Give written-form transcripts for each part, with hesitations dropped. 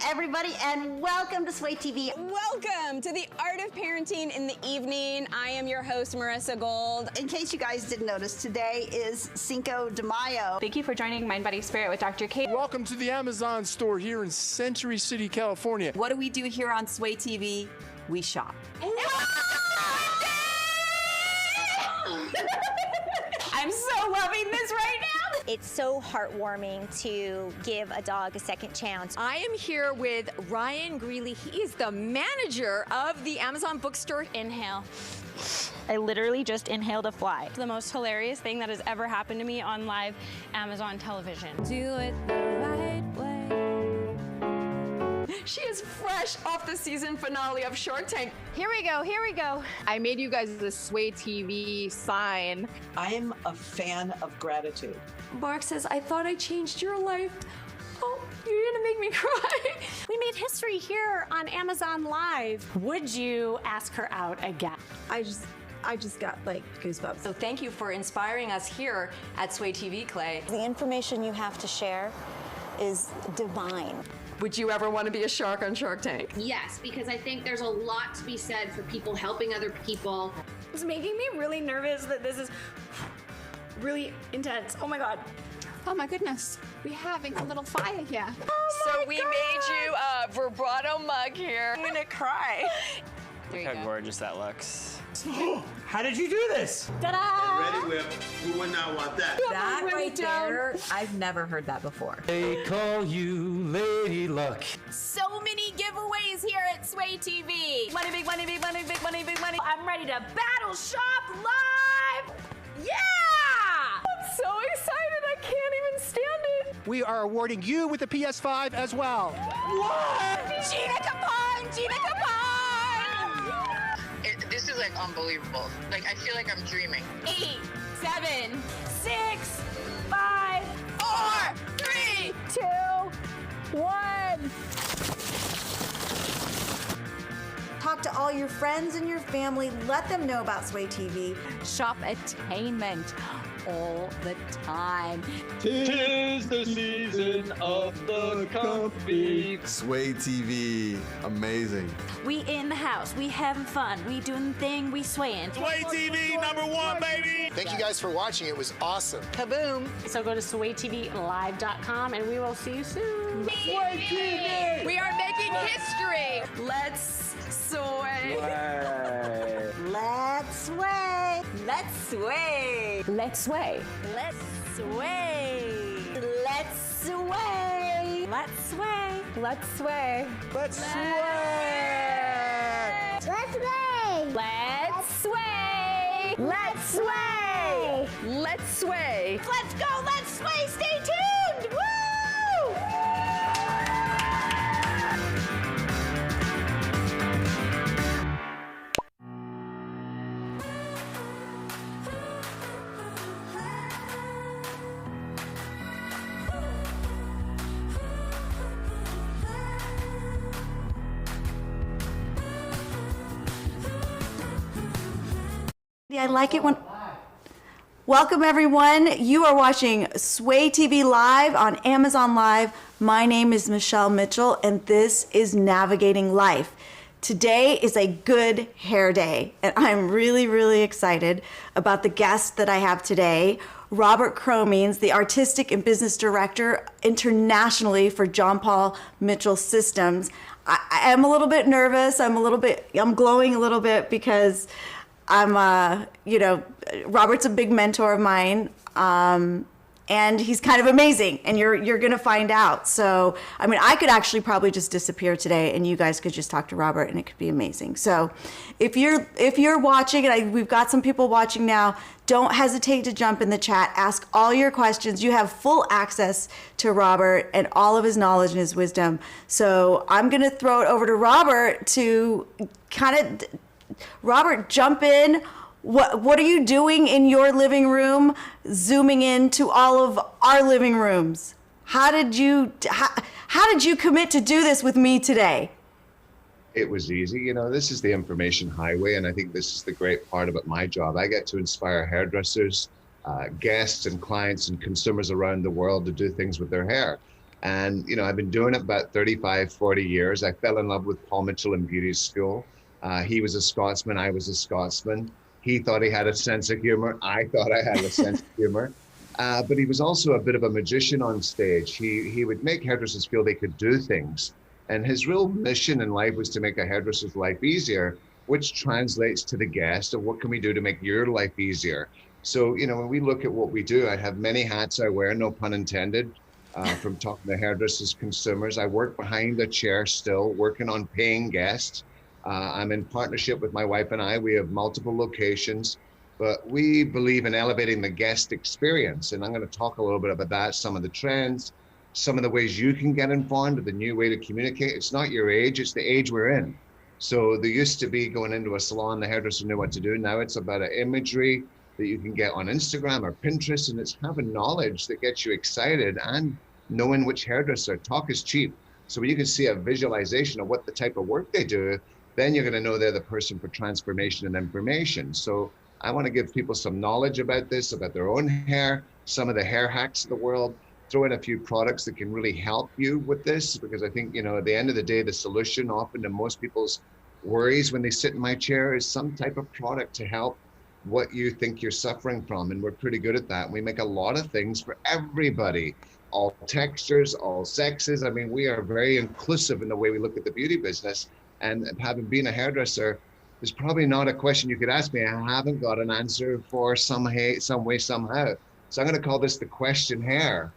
everybody, and welcome to Sway TV. Welcome to the Art of Parenting in the Evening. I am your host, Marissa Gold. In case you guys didn't notice, today is Cinco de Mayo. Thank you for joining Mind, Body, Spirit with Dr. Kate. Welcome to the Amazon store here in Century City, California. What do we do here on Sway TV? We shop. I'm so loving this right now. It's so heartwarming to give a dog a second chance. I am here with Ryan Greeley. He is the manager of the Amazon bookstore. Inhale. I literally just inhaled a fly. The most hilarious thing that has ever happened to me on live Amazon television. Do it the right way. She is fresh off the season finale of Shark Tank. Here we go, here we go. I made you guys the Sway TV sign. I'm a fan of gratitude. Mark says, I thought I changed your life. Oh, you're gonna make me cry. We made history here on Amazon Live. Would you ask her out again? I just got like goosebumps. So thank you for inspiring us here at Sway TV, Clay. The information you have to share is divine. Would you ever want to be a shark on Shark Tank? Yes, because I think there's a lot to be said for people helping other people. It's making me really nervous that this is really intense. Oh my God. Oh my goodness, we're having a little fire here. So we made you a vibrato mug here. I'm gonna cry. Look how gorgeous that looks. How did you do this? Ta-da! Ready Whip, who would not want that? That right there, I've never heard that before. They call you Lady Luck. So many giveaways here at Sway TV. Money, big money, big money, big money, big money. I'm ready to battle shop live. Yeah! I'm so excited, I can't even stand it. We are awarding you with the PS5 as well. What? Gina Capone! Gina Capone! This is like unbelievable. Like I feel like I'm dreaming. 8, 7, 6, 5, 4, 3, 2, 1. Talk to all your friends and your family. Let them know about Sway TV. Shop attainment all the time. 'Tis the season of the comfy. Sway TV, amazing. We in the house, we having fun, we doing the thing, we swaying. Sway TV #1, baby. Thank you guys for watching. It was awesome. Kaboom. So go to swaytvlive.com and we will see you soon. Sway TV. We are making history. Let's sway. Let's sway. Let's sway. Let's sway. Let's sway. Let's sway. Let's sway. Let's sway. Let's sway. Let's sway. Let's sway. Let's sway. Let's sway. Let's go, let's sway. Stay tuned. Woo! I like it when... Welcome everyone. You are watching Sway TV Live on Amazon Live. My name is Michelle Mitchell and this is Navigating Life. Today is a good hair day and I'm really, really excited about the guest that I have today. Robert Cromeans, the Artistic and Business Director internationally for John Paul Mitchell Systems. I am a little bit nervous. I'm glowing a little bit because I'm, Robert's a big mentor of mine, and he's kind of amazing, and you're gonna find out. So, I mean, I could actually probably just disappear today, and you guys could just talk to Robert, and it could be amazing. So, if you're watching, and we've got some people watching now, don't hesitate to jump in the chat. Ask all your questions. You have full access to Robert and all of his knowledge and his wisdom. So, I'm gonna throw it over to Robert to kind of. Robert, jump in. What are you doing in your living room, zooming into all of our living rooms? How did you commit to do this with me today? It was easy. This is the information highway, and I think this is the great part about my job. I get to inspire hairdressers, guests and clients and consumers around the world to do things with their hair. And, I've been doing it about 35, 40 years. I fell in love with Paul Mitchell in beauty school. He was a Scotsman. I was a Scotsman. He thought he had a sense of humor. I thought I had a sense of humor. But he was also a bit of a magician on stage. He would make hairdressers feel they could do things. And his real mission in life was to make a hairdresser's life easier, which translates to the guest of what can we do to make your life easier. So, when we look at what we do, I have many hats I wear, no pun intended, from talking to hairdressers, consumers. I work behind the chair still, working on paying guests. I'm in partnership with my wife and I. We have multiple locations, but we believe in elevating the guest experience. And I'm going to talk a little bit about that, some of the trends, some of the ways you can get informed, the new way to communicate. It's not your age, it's the age we're in. So there used to be going into a salon, the hairdresser knew what to do. Now it's about an imagery that you can get on Instagram or Pinterest, and it's having knowledge that gets you excited and knowing which hairdresser. Talk is cheap. So when you can see a visualization of what the type of work they do, then you're going to know they're the person for transformation and information. So I want to give people some knowledge about this, about their own hair, some of the hair hacks of the world, throw in a few products that can really help you with this, because I think, at the end of the day, the solution often to most people's worries when they sit in my chair is some type of product to help what you think you're suffering from. And we're pretty good at that. We make a lot of things for everybody, all textures, all sexes. I mean, we are very inclusive in the way we look at the beauty business. And having been a hairdresser, there's probably not a question you could ask me I haven't got an answer for some way, somehow. So I'm going to call this the question hair.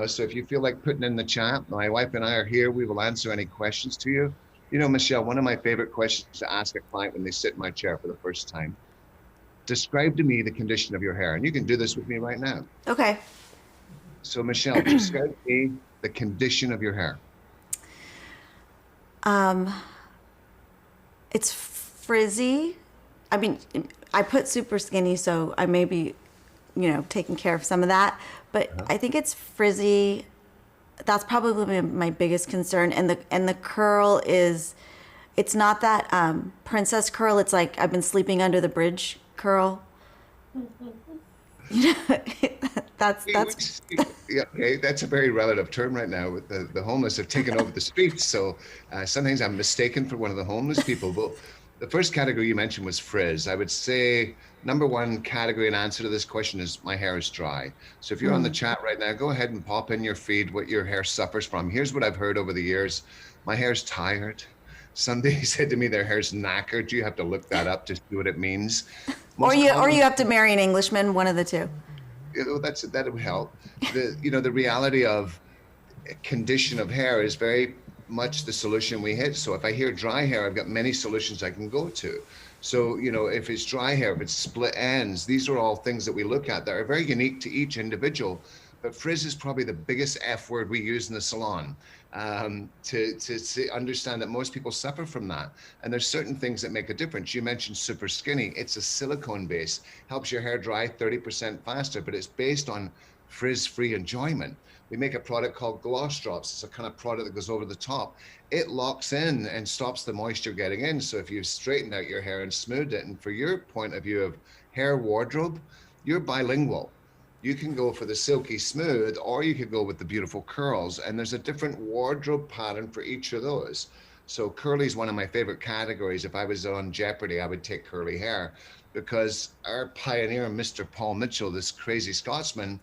So if you feel like putting in the chat, my wife and I are here. We will answer any questions to you. Michelle, one of my favorite questions to ask a client when they sit in my chair for the first time, describe to me the condition of your hair. And you can do this with me right now. Okay. So Michelle, describe to me the condition of your hair. It's frizzy. I mean, I put super skinny, so I may be, taking care of some of that. But I think it's frizzy. That's probably my biggest concern. And the curl is, it's not that princess curl. It's like I've been sleeping under the bridge curl. That's yeah, okay, that's a very relative term right now. With the homeless have taken over the streets, so sometimes I'm mistaken for one of the homeless people. But the first category you mentioned was frizz. I would say number one category and answer to this question is my hair is dry. So if you're on the chat right now, go ahead and pop in your feed what your hair suffers from. Here's what I've heard over the years. My hair's tired. Somebody said to me their hair's knackered. You have to look that up to see what it means. Or you have to marry an Englishman, one of the two. That would help. The reality of condition of hair is very much the solution we hit. So if I hear dry hair, I've got many solutions I can go to. So, if it's dry hair, if it's split ends, these are all things that we look at that are very unique to each individual. But frizz is probably the biggest F word we use in the salon, to understand that most people suffer from that. And there's certain things that make a difference. You mentioned super skinny. It's a silicone base, helps your hair dry 30% faster, but it's based on frizz-free enjoyment. We make a product called Gloss Drops. It's a kind of product that goes over the top. It locks in and stops the moisture getting in. So if you've straightened out your hair and smoothed it, and for your point of view of hair wardrobe, you're bilingual. You can go for the silky smooth, or you could go with the beautiful curls. And there's a different wardrobe pattern for each of those. So curly is one of my favorite categories. If I was on Jeopardy, I would take curly hair, because our pioneer, Mr. Paul Mitchell, this crazy Scotsman,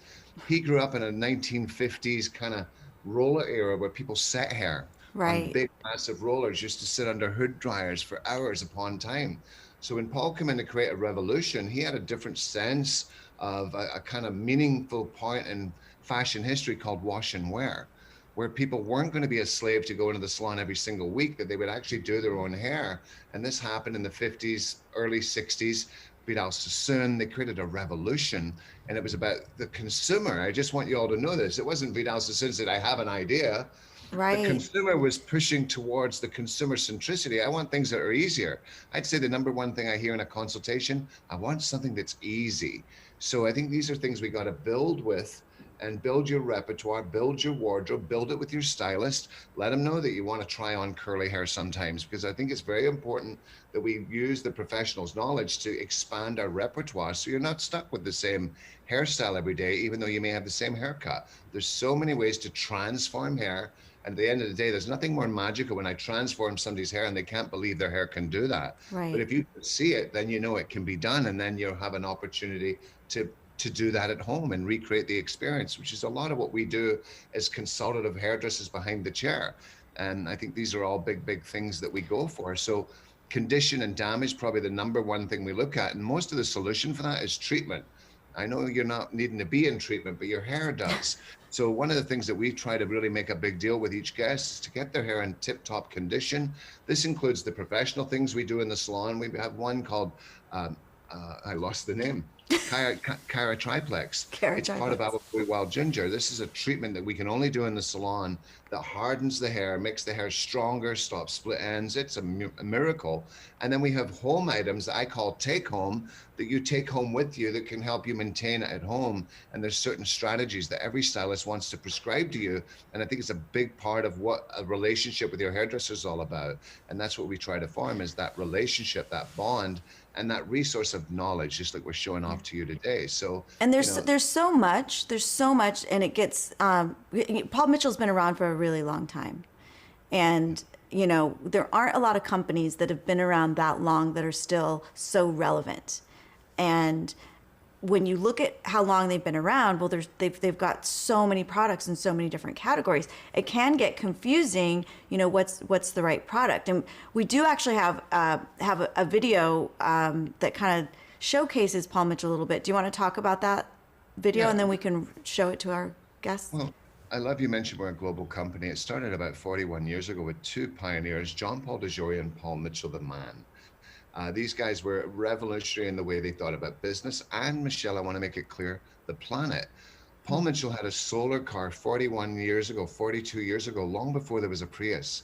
he grew up in a 1950s kind of roller era where people set hair on big, massive rollers, used to sit under hood dryers for hours upon time. So when Paul came in to create a revolution, he had a different sense of a kind of meaningful point in fashion history called wash and wear, where people weren't going to be a slave to go into the salon every single week, that they would actually do their own hair. And this happened in the 50s, early 60s. Vidal Sassoon, they created a revolution, and it was about the consumer. I just want you all to know this. It wasn't Vidal Sassoon said, I have an idea. Right. The consumer was pushing towards the consumer centricity. I want things that are easier. I'd say the number one thing I hear in a consultation, I want something that's easy. So I think these are things we got to build with, and build your repertoire, build your wardrobe, build it with your stylist. Let them know that you want to try on curly hair sometimes, because I think it's very important that we use the professional's knowledge to expand our repertoire, so you're not stuck with the same hairstyle every day, even though you may have the same haircut. There's so many ways to transform hair. And at the end of the day, there's nothing more magical when I transform somebody's hair and they can't believe their hair can do that. Right. But if you see it, then you know it can be done, and then you'll have an opportunity to do that at home and recreate the experience, which is a lot of what we do as consultative hairdressers behind the chair. And I think these are all big things that we go for. So condition and damage, probably the number one thing we look at. And most of the solution for that is treatment. I know you're not needing to be in treatment, but your hair does. So one of the things that we try to really make a big deal with each guest is to get their hair in tip-top condition. This includes the professional things we do in the salon. We have one called, I lost the name, Cara Triplex. It's part of our Wild Ginger. This is a treatment that we can only do in the salon that hardens the hair, makes the hair stronger, stops split ends. It's a miracle. And then we have home items that I call take home, that you take home with you, that can help you maintain it at home. And there's certain strategies that every stylist wants to prescribe to you. And I think it's a big part of what a relationship with your hairdresser is all about. And that's what we try to form, is that relationship, that bond, and that resource of knowledge, just like we're showing off to you today. So, and there's so much, and it gets, Paul Mitchell's been around for a really long time. And, there aren't a lot of companies that have been around that long that are still so relevant. And when you look at how long they've been around, well, they've got so many products in so many different categories. It can get confusing, what's the right product. And we do actually have a video that kind of showcases Paul Mitchell a little bit. Do you want to talk about that video, Yeah. and then we can show it to our guests? Well, I love you mentioned we're a global company. It started about 41 years ago with two pioneers, John Paul DeJoria and Paul Mitchell, the man. These guys were revolutionary in the way they thought about business. And Michelle, I want to make it clear, the planet. Paul Mitchell had a solar car 41 years ago, 42 years ago, long before there was a Prius.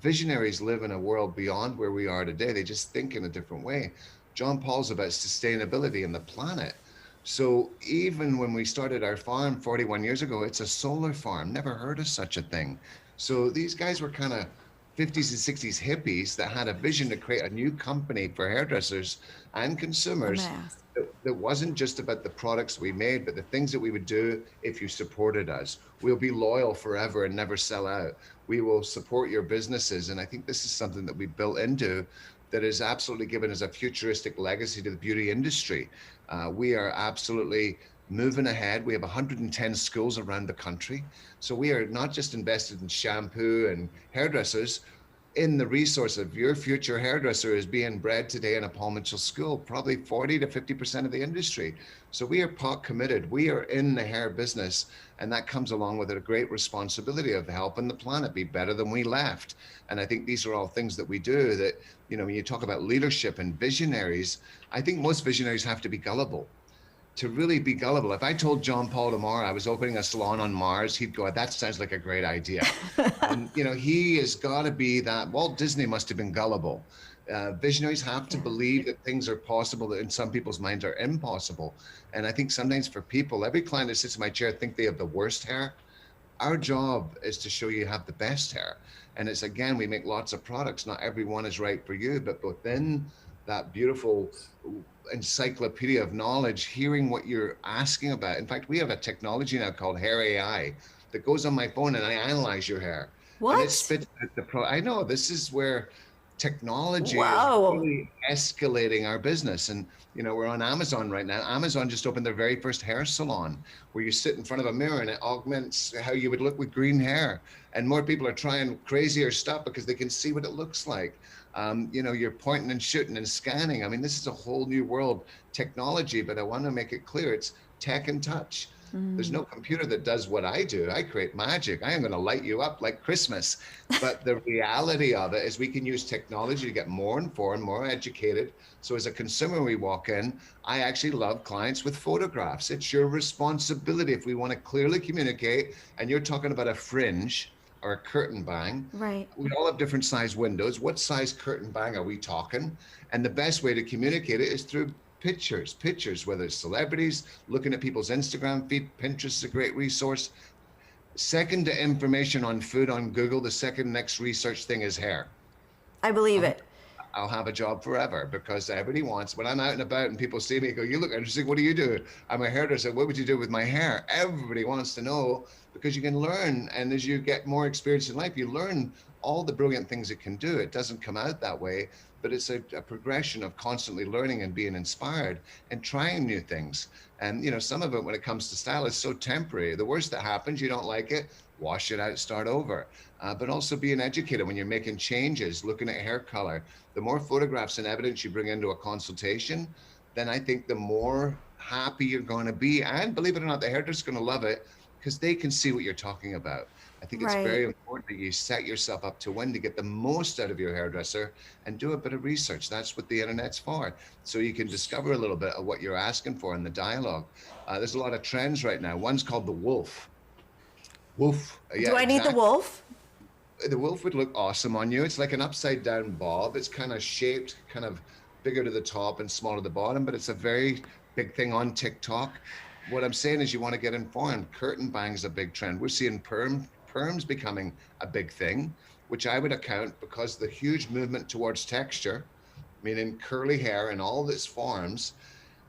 Visionaries live in a world beyond where we are today. They just think in a different way. John Paul's about sustainability and the planet. So even when we started our farm 41 years ago, it's a solar farm. Never heard of such a thing. So these guys were kind of 50s and 60s hippies that had a vision to create a new company for hairdressers and consumers that wasn't just about the products we made, but the things that we would do if you supported us. We'll be loyal forever and never sell out. We will support your businesses. And I think this is something that we built into that is absolutely given as a futuristic legacy to the beauty industry. We are absolutely moving ahead. We have 110 schools around the country. So we are not just invested in shampoo and hairdressers. In the resource of your future hairdresser is being bred today in a Paul Mitchell school, probably 40 to 50% of the industry. So we are pot committed. We are in the hair business, and that comes along with a great responsibility of helping the planet be better than we left. And I think these are all things that we do that, when you talk about leadership and visionaries, I think most visionaries have to be gullible. To really be gullible. If I told John Paul tomorrow I was opening a salon on Mars, he'd go, that sounds like a great idea. And, he has got to be that. Walt Disney must have been gullible. Visionaries have to believe that things are possible that in some people's minds are impossible. And I think sometimes for people, every client that sits in my chair think they have the worst hair. Our job is to show you have the best hair. And it's, again, we make lots of products. Not every one is right for you, but within that beautiful encyclopedia of knowledge, hearing what you're asking about. In fact, we have a technology now called Hair AI that goes on my phone and I analyze your hair. What? And it spits out the I know, this is where technology is really escalating our business. And, we're on Amazon right now. Amazon just opened their very first hair salon where you sit in front of a mirror and it augments how you would look with green hair. And more people are trying crazier stuff because they can see what it looks like. You're pointing and shooting and scanning. I mean, this is a whole new world technology, but I want to make it clear it's tech and touch. There's no computer that does what I do. I create magic. I am going to light you up like Christmas. But the reality of it is we can use technology to get more informed, more educated. So as a consumer, we walk in, I actually love clients with photographs. It's your responsibility if we want to clearly communicate, and you're talking about a fringe or a curtain bang. Right. We all have different size windows. What size curtain bang are we talking? And the best way to communicate it is through pictures, whether it's celebrities, looking at people's Instagram feed. Pinterest is a great resource. Second to information on food on Google, the second next research thing is hair. I believe it. I'll have a job forever because everybody wants, when I'm out and about and people see me, go, you look interesting, what do you do? I'm a hairdresser, what would you do with my hair? Everybody wants to know because you can learn, and as you get more experience in life, you learn all the brilliant things it can do. It doesn't come out that way, but it's a progression of constantly learning and being inspired and trying new things. And you know, some of it when it comes to style is so temporary. The worst that happens, you don't like it, wash it out, start over. But also being educated when you're making changes, looking at hair color. The more photographs and evidence you bring into a consultation, then I think the more happy you're going to be. And believe it or not, the hairdresser's going to love it because they can see what you're talking about. I think it's very important that you set yourself up to win, to get the most out of your hairdresser and do a bit of research. That's what the internet's for. So you can discover a little bit of what you're asking for in the dialogue. There's a lot of trends right now. One's called the wolf. Wolf. Do I need the wolf? The wolf would look awesome on you. It's like an upside down bob. It's kind of shaped, kind of bigger to the top and smaller to the bottom, but it's a very big thing on TikTok. What I'm saying is you want to get informed. Curtain bang is a big trend. We're seeing perms becoming a big thing, which I would account because the huge movement towards texture, meaning curly hair in all of its forms,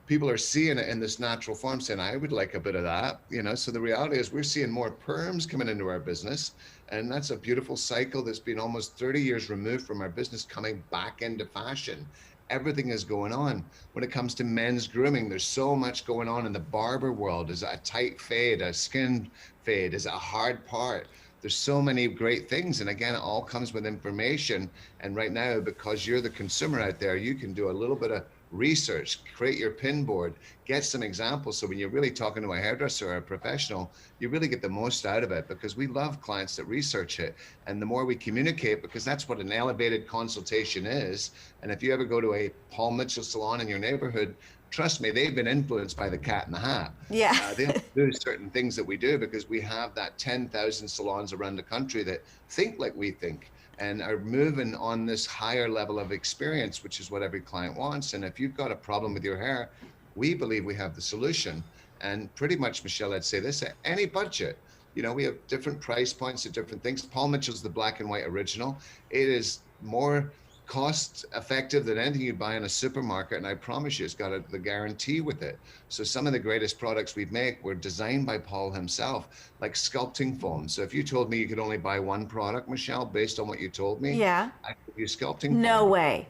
people are seeing it in this natural form saying, I would like a bit of that, you know? So the reality is we're seeing more perms coming into our business. And that's a beautiful cycle that's been almost 30 years removed from our business coming back into fashion. Everything is going on. When it comes to men's grooming, there's so much going on in the barber world. Is it a tight fade, a skin fade? Is it a hard part? There's so many great things. And again, it all comes with information. And right now, because you're the consumer out there, you can do a little bit of research, create your pin board, get some examples. So when you're really talking to a hairdresser or a professional, you really get the most out of it, because we love clients that research it. And the more we communicate, because that's what an elevated consultation is. And if you ever go to a Paul Mitchell salon in your neighborhood, trust me, they've been influenced by the Cat in the Hat. Yeah. They'll do certain things that we do because we have that 10,000 salons around the country that think like we think and are moving on this higher level of experience, which is what every client wants. And if you've got a problem with your hair, we believe we have the solution. And pretty much, Michelle, I'd say this, at any budget, you know, we have different price points at different things. Paul Mitchell's the black and white original. It is more cost effective than anything you buy in a supermarket, and I promise you it's got the guarantee with it. So some of the greatest products we make were designed by Paul himself, like sculpting foam. So if you told me you could only buy one product, Michelle, based on what you told me, yeah, I could use sculpting foam. No way.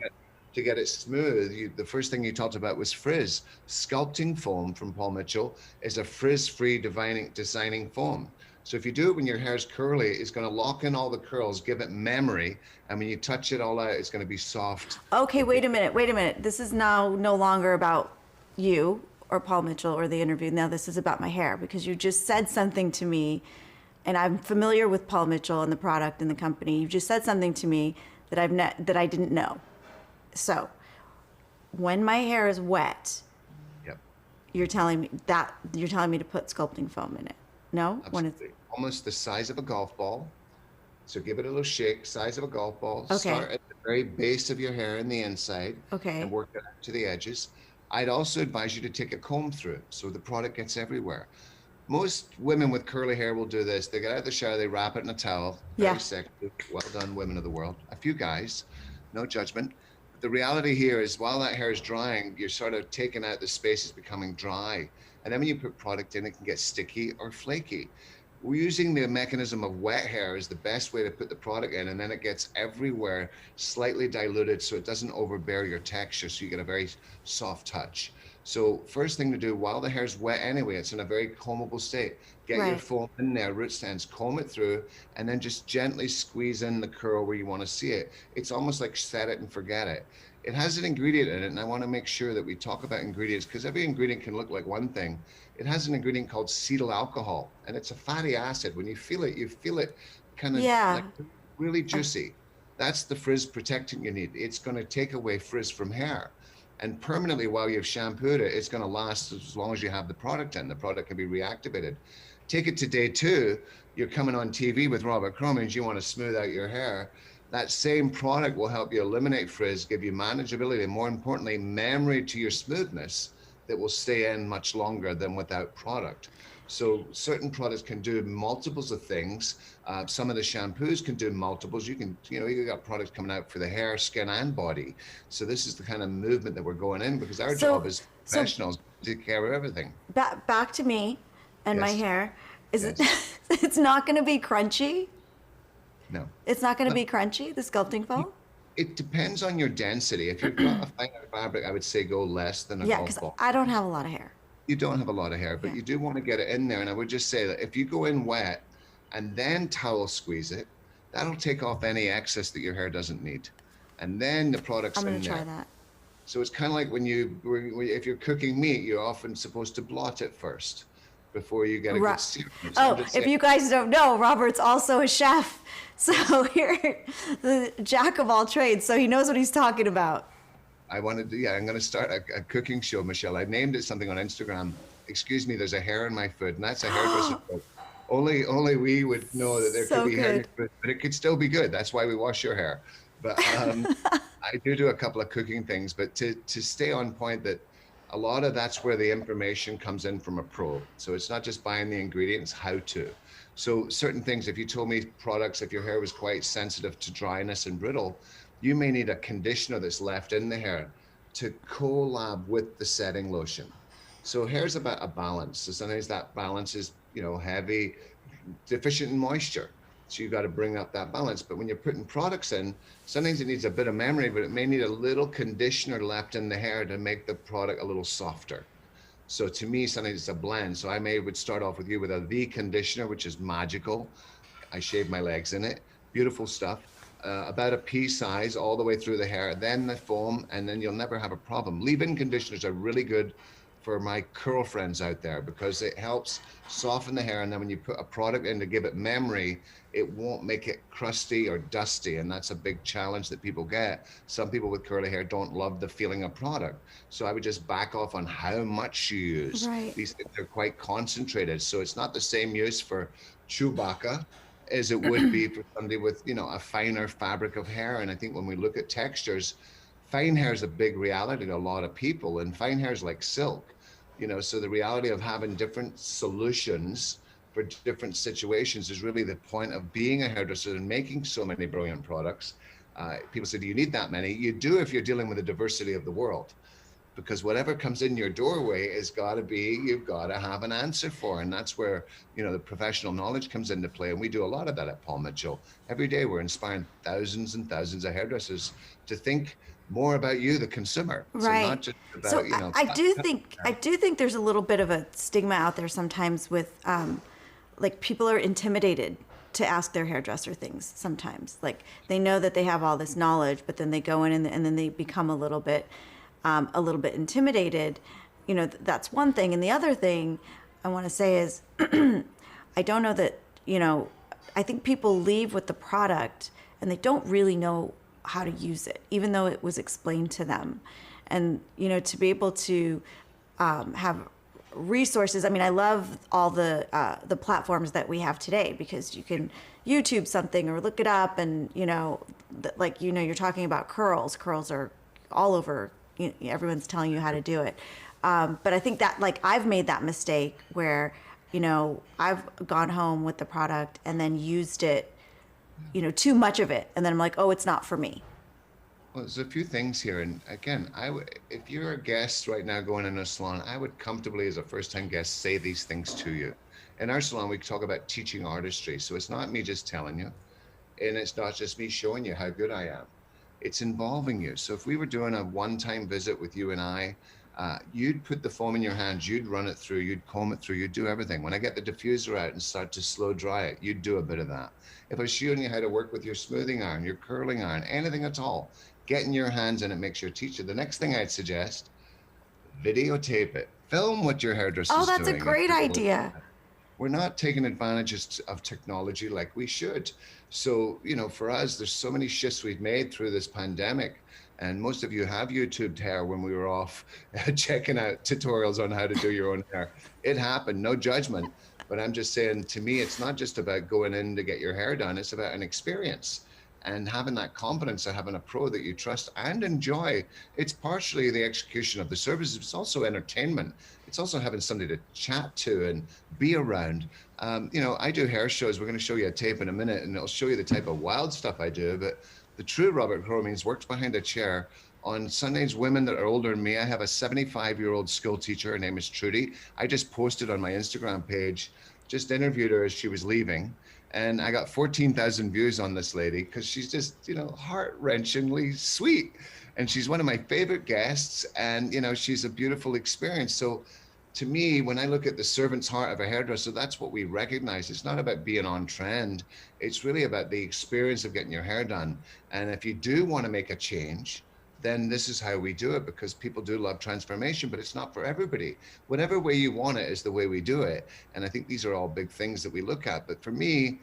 To get it smooth, the first thing you talked about was frizz. Sculpting foam from Paul Mitchell is a frizz-free designing foam. So if you do it when your hair's curly, it's going to lock in all the curls, give it memory, and when you touch it all out, it's going to be soft. Okay, wait a minute. This is now no longer about you or Paul Mitchell or the interview. Now this is about my hair, because you just said something to me, and I'm familiar with Paul Mitchell and the product and the company. You just said something to me that I didn't know. So when my hair is wet, yep, you're telling me to put sculpting foam in it. No? Absolutely. When it's almost the size of a golf ball. So give it a little shake, size of a golf ball. Okay. Start at the very base of your hair in the inside. Okay. And work it out to the edges. I'd also advise you to take a comb through so the product gets everywhere. Most women with curly hair will do this. They get out of the shower, they wrap it in a towel. Very sexy. Well done, women of the world. A few guys, no judgment. The reality here is while that hair is drying, you're sort of taking out the spaces, becoming dry. And then when you put product in, it can get sticky or flaky. We're using the mechanism of wet hair as the best way to put the product in, and then it gets everywhere, slightly diluted so it doesn't overbear your texture, so you get a very soft touch. So first thing to do while the hair's wet anyway, it's in a very combable state. Get your foam in there, root stands, comb it through, and then just gently squeeze in the curl where you want to see it. It's almost like set it and forget it. It has an ingredient in it, and I want to make sure that we talk about ingredients, because every ingredient can look like one thing. It has an ingredient called cetyl alcohol, and it's a fatty acid. When you feel it kind of like really juicy. That's the frizz protectant you need. It's going to take away frizz from hair. And permanently, while you've shampooed it, it's going to last as long as you have the product in. The product can be reactivated. Take it to day 2, you're coming on TV with Robert Cromeans, you want to smooth out your hair. That same product will help you eliminate frizz, give you manageability, and more importantly, memory to your smoothness that will stay in much longer than without product. So certain products can do multiples of things. Some of the shampoos can do multiples. You got products coming out for the hair, skin, and body. So this is the kind of movement that we're going in, because our job as professionals to take care of everything. Back to me and my hair. Is it? It's not going to be crunchy? No. It's not going to be crunchy, the sculpting foam? It depends on your density. If you've got a finer fabric, I would say go less than a golf because ball. I don't have a lot of hair. You don't have a lot of hair, but you do want to get it in there. And I would just say that if you go in wet and then towel squeeze it, that'll take off any excess that your hair doesn't need. And then the product's in there. I'm going to try that. So it's kind of like if you're cooking meat, you're often supposed to blot it first before you get a good sear. If you guys don't know, Robert's also a chef. So here, the jack of all trades. So he knows what he's talking about. I'm going to start a cooking show, Michelle. I named it something on Instagram. Excuse me, there's a hair in my food, and that's a hairdresser joke. Only we would know that there could be hair in your food, but it could still be good. That's why we wash your hair. But I do a couple of cooking things, but to stay on point, that a lot of that's where the information comes in from a pro. So it's not just buying the ingredients, how to. So certain things, if you told me products, if your hair was quite sensitive to dryness and brittle, you may need a conditioner that's left in the hair to collab with the setting lotion. So hair's about a balance. So sometimes that balance is, heavy, deficient in moisture. So you've got to bring up that balance. But when you're putting products in, sometimes it needs a bit of memory, but it may need a little conditioner left in the hair to make the product a little softer. So to me, sometimes it's a blend. So I would start off with you with a V conditioner, which is magical. I shave my legs in it. Beautiful stuff. About a pea size all the way through the hair, then the foam, and then you'll never have a problem. Leave-in conditioners are really good for my curl friends out there because it helps soften the hair, and then when you put a product in to give it memory, it won't make it crusty or dusty, and that's a big challenge that people get. Some people with curly hair don't love the feeling of product, so I would just back off on how much you use. Right. These things are quite concentrated, so it's not the same use for Chewbacca as it would be for somebody with, a finer fabric of hair. And I think when we look at textures, fine hair is a big reality to a lot of people, and fine hair is like silk, so the reality of having different solutions for different situations is really the point of being a hairdresser and making so many brilliant products. People say, do you need that many? You do if you're dealing with the diversity of the world, because whatever comes in your doorway you've got to have an answer for. And that's where, the professional knowledge comes into play. And we do a lot of that at Paul Mitchell. Every day we're inspiring thousands and thousands of hairdressers to think more about you, the consumer. Right. So not just about, I do think there's a little bit of a stigma out there sometimes with, people are intimidated to ask their hairdresser things sometimes. Like they know that they have all this knowledge, but then they go in and then they become a little bit intimidated. That's one thing. And the other thing I want to say is, I don't know that, I think people leave with the product and they don't really know how to use it, even though it was explained to them. And, to be able to have resources. I mean, I love all the platforms that we have today, because you can YouTube something or look it up, and, you're talking about curls. Curls are all over. Everyone's telling you how to do it. But I think that, I've made that mistake where, I've gone home with the product and then used it, too much of it. And then I'm like, oh, it's not for me. Well, there's a few things here. And again, if you're a guest right now going in a salon, I would comfortably, as a first-time guest, say these things to you. In our salon, we talk about teaching artistry. So it's not me just telling you, and it's not just me showing you how good I am. It's involving you. So if we were doing a one-time visit with you and I, you'd put the foam in your hands, you'd run it through, you'd comb it through, you'd do everything. When I get the diffuser out and start to slow dry it, you'd do a bit of that. If I was showing you how to work with your smoothing iron, your curling iron, anything at all, getting your hands in it makes your teacher. The next thing I'd suggest, videotape it. Film what your hairdresser's doing. Oh, that's a great idea. We're not taking advantages of technology like we should. So, for us, there's so many shifts we've made through this pandemic. And most of you have YouTubed hair when we were off checking out tutorials on how to do your own hair. It happened, no judgment. But I'm just saying, to me, it's not just about going in to get your hair done. It's about an experience. And having that confidence of having a pro that you trust and enjoy, it's partially the execution of the services. It's also entertainment. It's also having somebody to chat to and be around. You know, I do hair shows. We're going to show you a tape in a minute, and it'll show you the type of wild stuff I do. But the true Robert Cromeans works behind a chair. On Sundays, women that are older than me, I have a 75-year-old school teacher. Her name is Trudy. I just posted on my Instagram page, just interviewed her as she was leaving. And I got 14,000 views on this lady because she's just, you know, heart-wrenchingly sweet. And she's one of my favorite guests. And, you know, she's a beautiful experience. So to me, when I look at the servant's heart of a hairdresser, that's what we recognize. It's not about being on trend. It's really about the experience of getting your hair done. And if you do want to make a change, then this is how we do it, because people do love transformation, but it's not for everybody. Whatever way you want it is the way we do it. And I think these are all big things that we look at. But for me,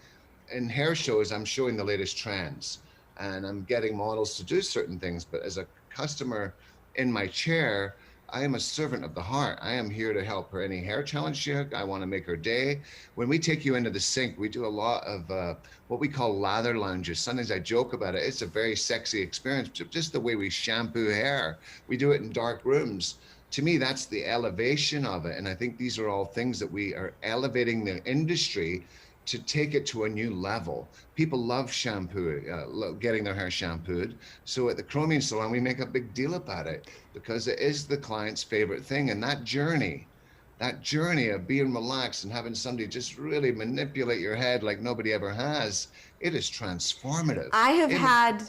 in hair shows, I'm showing the latest trends and I'm getting models to do certain things. But as a customer in my chair, I am a servant of the heart. I am here to help her any hair challenge she has. I want to make her day. When we take you into the sink, we do a lot of what we call lather lounges. Sometimes I joke about it. It's a very sexy experience, just the way we shampoo hair. We do it in dark rooms. To me, that's the elevation of it. And I think these are all things that we are elevating the industry to take it to a new level. People love shampoo, getting their hair shampooed. So at the Cromean salon, we make a big deal about it because it is the client's favorite thing. And that journey of being relaxed and having somebody just really manipulate your head like nobody ever has, it is transformative. I've had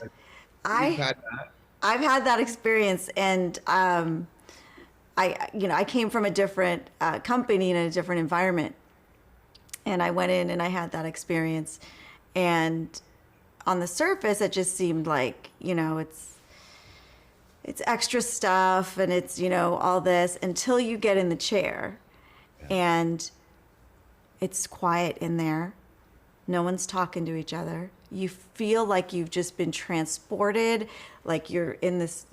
that experience, and I came from a different company in a different environment. And I went in and I had that experience. And on the surface, it just seemed like, you know, it's extra stuff and it's, you know, all this until you get in the chair and it's quiet in there. No one's talking to each other. You feel like you've just been transported, like you're in this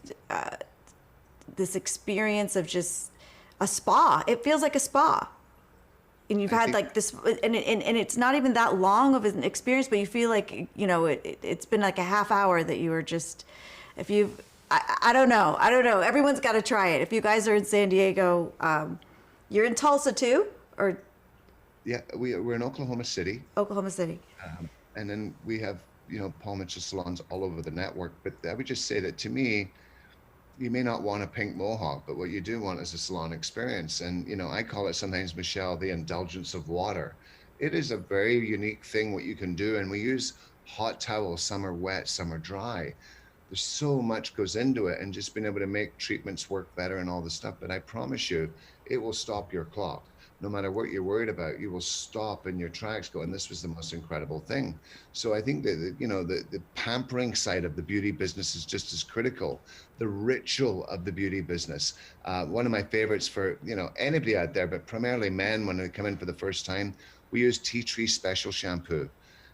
experience of just a spa. It feels like a spa. And you've had like this, and it's not even that long of an experience, but you feel like, you know, it's been like a half hour that you were just, if you've, I don't know. Everyone's got to try it. If you guys are in San Diego, you're in Tulsa too, or? Yeah, we're in Oklahoma City. Oklahoma City. And then we have, you know, Paul Mitchell salons all over the network. But I would just say that to me, you may not want a pink mohawk, but what you do want is a salon experience. And, you know, I call it sometimes, Michelle, the indulgence of water. It is a very unique thing what you can do. And we use hot towels, some are wet, some are dry. There's so much goes into it, and just being able to make treatments work better and all this stuff. But I promise you, it will stop your clock. No matter what you're worried about, you will stop in your tracks going, this was the most incredible thing. So I think that, you know, the pampering side of the beauty business is just as critical. The ritual of the beauty business. One of my favorites for, you know, anybody out there, but primarily men when they come in for the first time, we use tea tree special shampoo.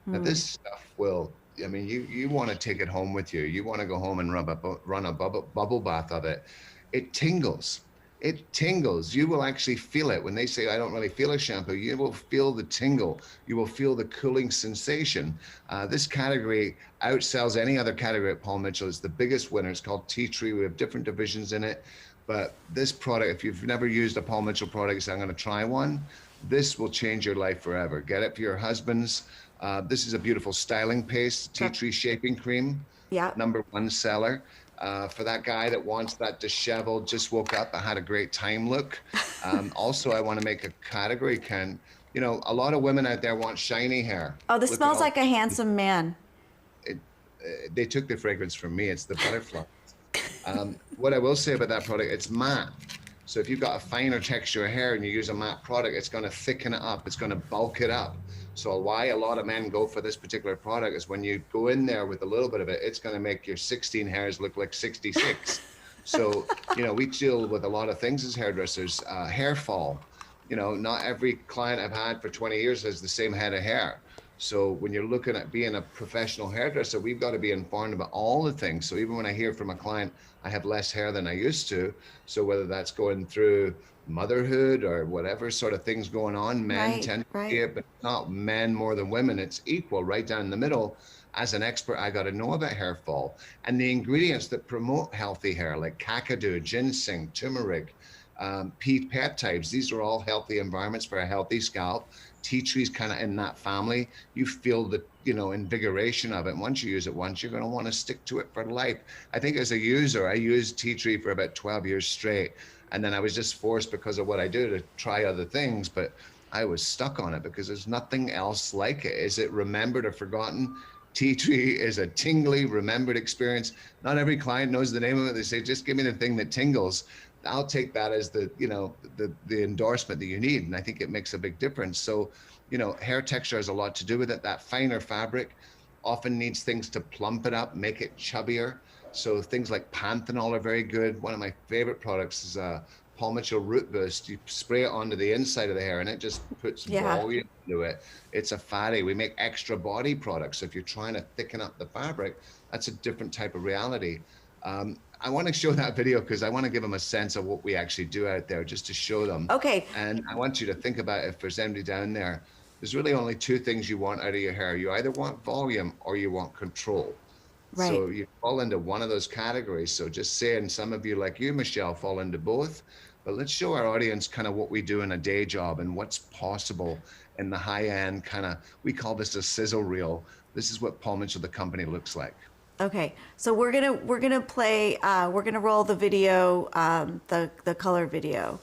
Now this stuff will, I mean, you want to take it home with you. You want to go home and run a bubble bath of it. It tingles. It tingles. You will actually feel it. When they say, I don't really feel a shampoo, you will feel the tingle. You will feel the cooling sensation. This category outsells any other category at Paul Mitchell. It's the biggest winner. It's called Tea Tree. We have different divisions in it. But this product, if you've never used a Paul Mitchell product, say, I'm going to try one, this will change your life forever. Get it for your husbands. This is a beautiful styling paste, Tea Tree Shaping Cream. Yeah. #1 seller. For that guy that wants that disheveled, just woke up, I had a great time look. Also, I want to make a category, Ken. You know, a lot of women out there want shiny hair. Oh, this smells like a handsome man. They took the fragrance from me. It's the butterfly. What I will say about that product, it's matte. So if you've got a finer texture of hair and you use a matte product, it's going to thicken it up. It's going to bulk it up. So why a lot of men go for this particular product is when you go in there with a little bit of it, it's going to make your 16 hairs look like 66. So, you know, we deal with a lot of things as hairdressers. Hair fall. You know, not every client I've had for 20 years has the same head of hair. So when you're looking at being a professional hairdresser, we've got to be informed about all the things. So even when I hear from a client, I have less hair than I used to. So whether that's going through motherhood or whatever sort of things going on, men tend to see it, but not men more than women. It's equal right down the middle. as an expert, I got to know about hair fall and the ingredients that promote healthy hair, like kakadu, ginseng, turmeric, pea peptides. These are all healthy environments for a healthy scalp. Tea tree's kind of in that family. You feel the, you know, invigoration of it. And once you use it once, you're going to want to stick to it for life. I think as a user, I used tea tree for about 12 years straight. And then I was just forced, because of what I do, to try other things, but I was stuck on it because there's nothing else like it. Is it remembered or forgotten? Tea tree is a tingly, remembered experience. Not every client knows the name of it. They say, just give me the thing that tingles. I'll take that as the, you know, the endorsement that you need. And I think it makes a big difference. So, you know, hair texture has a lot to do with it. That finer fabric often needs things to plump it up, make it chubbier. So things like panthenol are very good. One of my favorite products is Paul Mitchell Root Boost. You spray it onto the inside of the hair and it just puts volume into it. It's a fatty. We make extra body products. So if you're trying to thicken up the fabric, that's a different type of reality. I want to show that video because I want to give them a sense of what we actually do out there, just to show them. Okay. And I want you to think about, if there's anybody down there, there's really only two things you want out of your hair. You either want volume or you want control. Right. So you fall into one of those categories. So just saying, some of you, like you, Michelle, fall into both. But let's show our audience kind of what we do in a day job and what's possible in the high end kind of, we call this a sizzle reel. This is what Paul Mitchell, the company, looks like. Okay, so we're gonna play. We're gonna roll the video, the color video.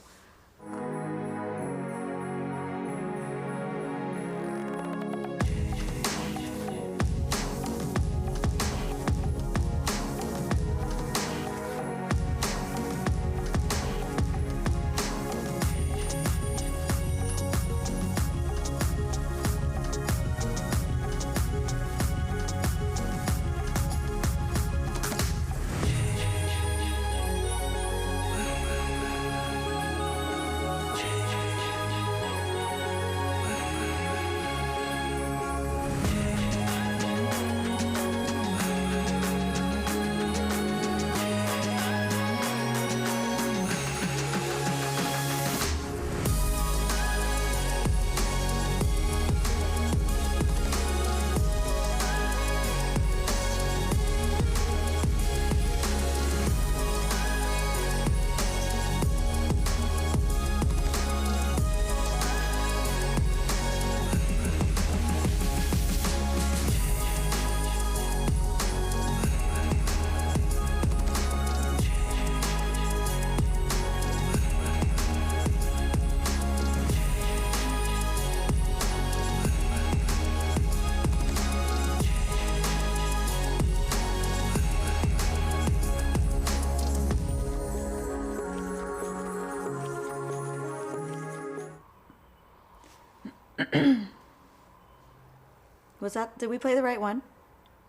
Was that, did we play the right one?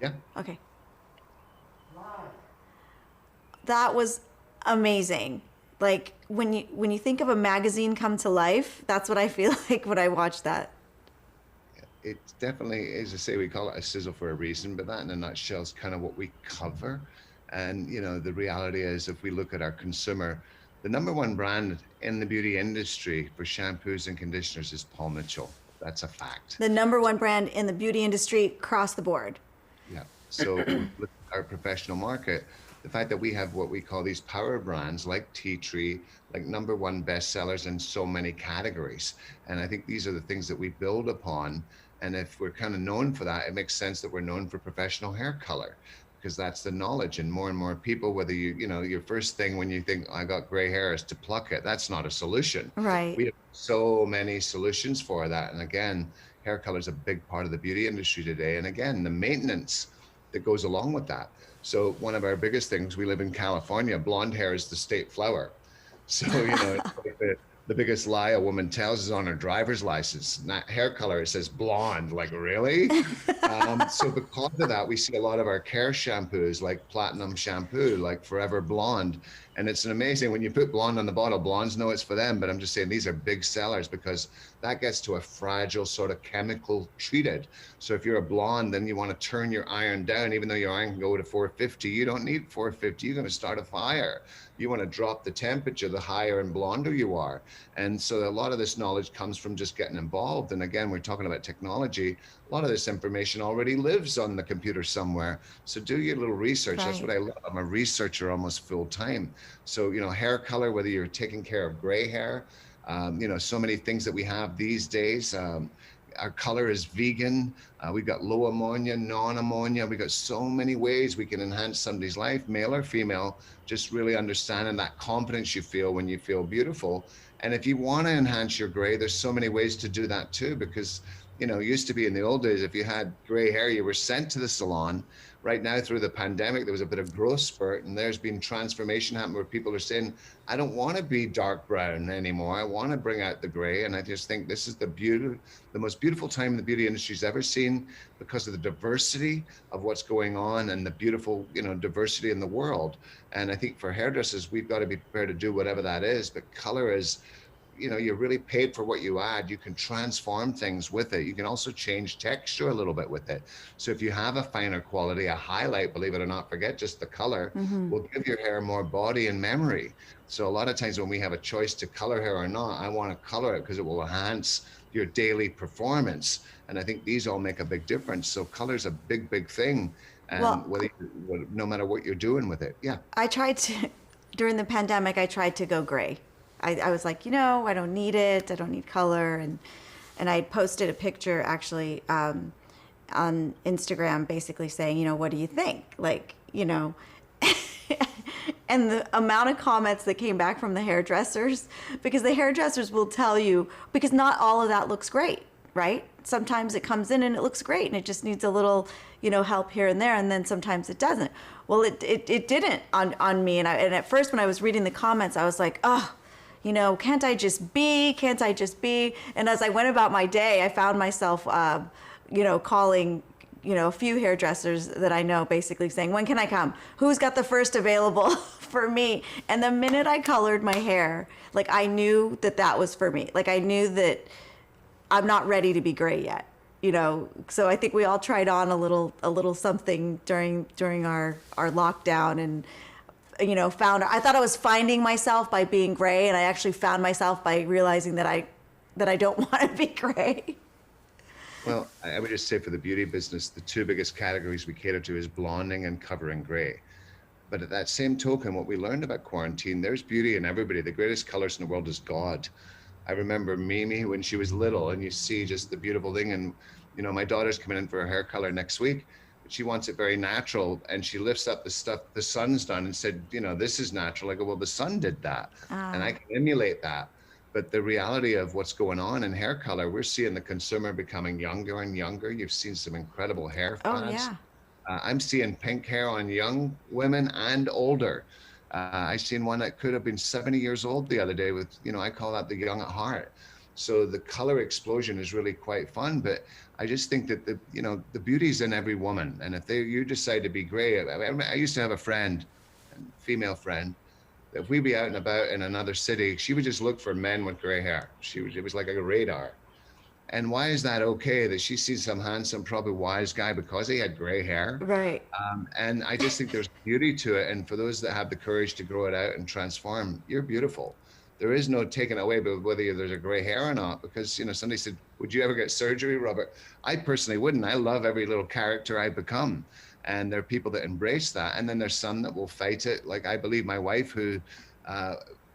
Yeah. Okay. That was amazing. Like when you think of a magazine come to life, that's what I feel like when I watch that. It definitely, as I say, we call it a sizzle for a reason, but that in a nutshell is kind of what we cover. And, you know, the reality is, if we look at our consumer, the #1 brand in the beauty industry for shampoos and conditioners is Paul Mitchell. That's a fact. The #1 brand in the beauty industry across the board. Yeah. So look at our professional market. The fact that we have what we call these power brands like Tea Tree, like #1 bestsellers in so many categories. And I think these are the things that we build upon. And if we're kind of known for that, it makes sense that we're known for professional hair color, because that's the knowledge. And more people, whether you know, your first thing when you think, I got gray hair, is to pluck it. That's not a solution. Right. We have so many solutions for that. And again, hair color is a big part of the beauty industry today. And again, the maintenance that goes along with that. So one of our biggest things, we live in California, blonde hair is the state flower. So, you know, it's like the biggest lie a woman tells is on her driver's license. Not hair color, it says blonde. Like, really? So because of that, we see a lot of our care shampoos, like platinum shampoo, like Forever Blonde. And it's amazing when you put blonde on the bottle, blondes know it's for them, but I'm just saying these are big sellers because that gets to a fragile sort of chemical treated. So if you're a blonde, then you want to turn your iron down, even though your iron can go to 450, you don't need 450, you're going to start a fire. You want to drop the temperature, the higher and blonder you are. And so a lot of this knowledge comes from just getting involved. And again, we're talking about technology. A lot of this information already lives on the computer somewhere. So do your little research. That's what I love. I'm a researcher almost full time. So, you know, hair color, whether you're taking care of gray hair, you know, so many things that we have these days. Our color is vegan. We've got low ammonia, non-ammonia. We've got so many ways we can enhance somebody's life, male or female, just really understanding that confidence you feel when you feel beautiful. And if you want to enhance your gray, there's so many ways to do that too, because, you know, it used to be in the old days, if you had gray hair, you were sent to the salon. Right now, through the pandemic, there was a bit of growth spurt, and there's been transformation happening where people are saying, I don't want to be dark brown anymore. I want to bring out the gray. And I just think this is the most beautiful time the beauty industry's ever seen, because of the diversity of what's going on and the beautiful, you know, diversity in the world. And I think for hairdressers, we've got to be prepared to do whatever that is. But color is, you know, you're really paid for what you add. You can transform things with it. You can also change texture a little bit with it. So if you have a finer quality, a highlight, believe it or not, forget just the color, will give your hair more body and memory. So a lot of times when we have a choice to color hair or not, I want to color it because it will enhance your daily performance. And I think these all make a big difference. So color's a big, big thing. And no matter what you're doing with it. Yeah. I tried to, during the pandemic, I tried to go gray. I was like, you know, I don't need it. I don't need color. And I posted a picture actually on Instagram basically saying, you know, what do you think? Like, you know, and the amount of comments that came back from the hairdressers, because the hairdressers will tell you, because not all of that looks great, right? Sometimes it comes in and it looks great and it just needs a little, you know, help here and there. And then sometimes it doesn't. Well, it didn't on me. And at first when I was reading the comments, I was like, oh, you know, can't I just be? And as I went about my day, I found myself, you know, calling, you know, a few hairdressers that I know, basically saying, when can I come? Who's got the first available for me? And the minute I colored my hair, like I knew that was for me. Like I knew that I'm not ready to be gray yet, you know? So I think we all tried on a little something during our lockdown, and you know, I thought I was finding myself by being gray, and I actually found myself by realizing that I don't want to be gray. Well, I would just say for the beauty business, the two biggest categories we cater to is blonding and covering gray. But at that same token, what we learned about quarantine, there's beauty in everybody. The greatest colors in the world is God. I remember Mimi when she was little, and you see just the beautiful thing. And, you know, my daughter's coming in for her hair color next week. She wants it very natural, and she lifts up the stuff the sun's done and said, you know, this is natural. I go, well, the sun did that, and I can emulate that. But the reality of what's going on in hair color, we're seeing the consumer becoming younger and younger. You've seen some incredible hair fads. Oh, yeah. I'm seeing pink hair on young women and older. I seen one that could have been 70 years old the other day with, you know, I call that the young at heart. So the color explosion is really quite fun, but I just think that the beauty's in every woman. And if you decide to be gray, I used to have a friend, a female friend, that if we'd be out and about in another city, she would just look for men with gray hair. It was like a radar. And why is that okay? That she sees some handsome, probably wise guy because he had gray hair. Right. And I just think there's beauty to it. And for those that have the courage to grow it out and transform, you're beautiful. There is no taking away but whether there's a gray hair or not, because, you know, somebody said, would you ever get surgery, Robert? I personally wouldn't. I love every little character I become. And there are people that embrace that. And then there's some that will fight it. Like I believe my wife, who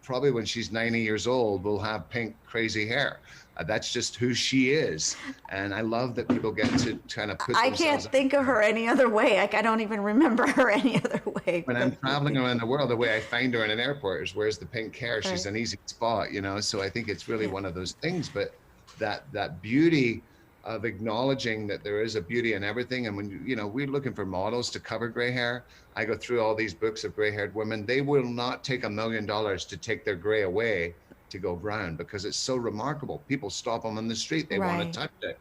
probably when she's 90 years old will have pink, crazy hair. That's just who she is. And I love that people get to kind of put themselves. I can't think of her any other way. Like I don't even remember her any other way. When I'm traveling around the world, the way I find her in an airport is, where's the pink hair? Right. She's an easy spot, you know? So I think it's really one of those things, but that beauty of acknowledging that there is a beauty in everything. And when, you know, we're looking for models to cover gray hair. I go through all these books of gray haired women. They will not take $1 million to take their gray away to go brown, because it's so remarkable. People stop them on the street. They want to touch it.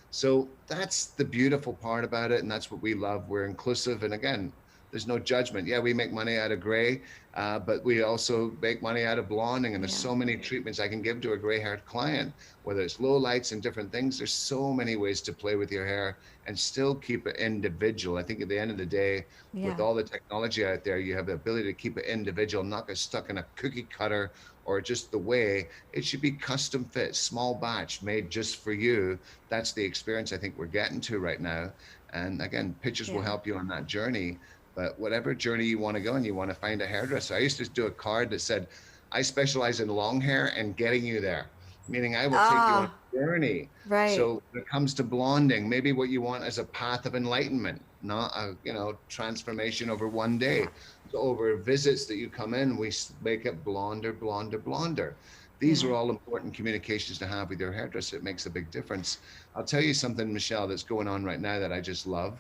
So that's the beautiful part about it. And that's what we love. We're inclusive. And again, there's no judgment. Yeah, we make money out of gray, but we also make money out of blonding. And there's so many treatments I can give to a gray-haired client, whether it's low lights and different things. There's so many ways to play with your hair and still keep it individual. I think at the end of the day, with all the technology out there, you have the ability to keep it individual, not get stuck in a cookie cutter or just the way. It should be custom fit, small batch, made just for you. That's the experience I think we're getting to right now. And again, pictures will help you on that journey. But whatever journey you want to go and you want to find a hairdresser. I used to do a card that said, I specialize in long hair and getting you there. Meaning I will take you on a journey. Right. So when it comes to blonding, maybe what you want is a path of enlightenment, not a transformation over one day. So over visits that you come in, we make it blonder, blonder, blonder. These are all important communications to have with your hairdresser. It makes a big difference. I'll tell you something, Michelle, that's going on right now that I just love.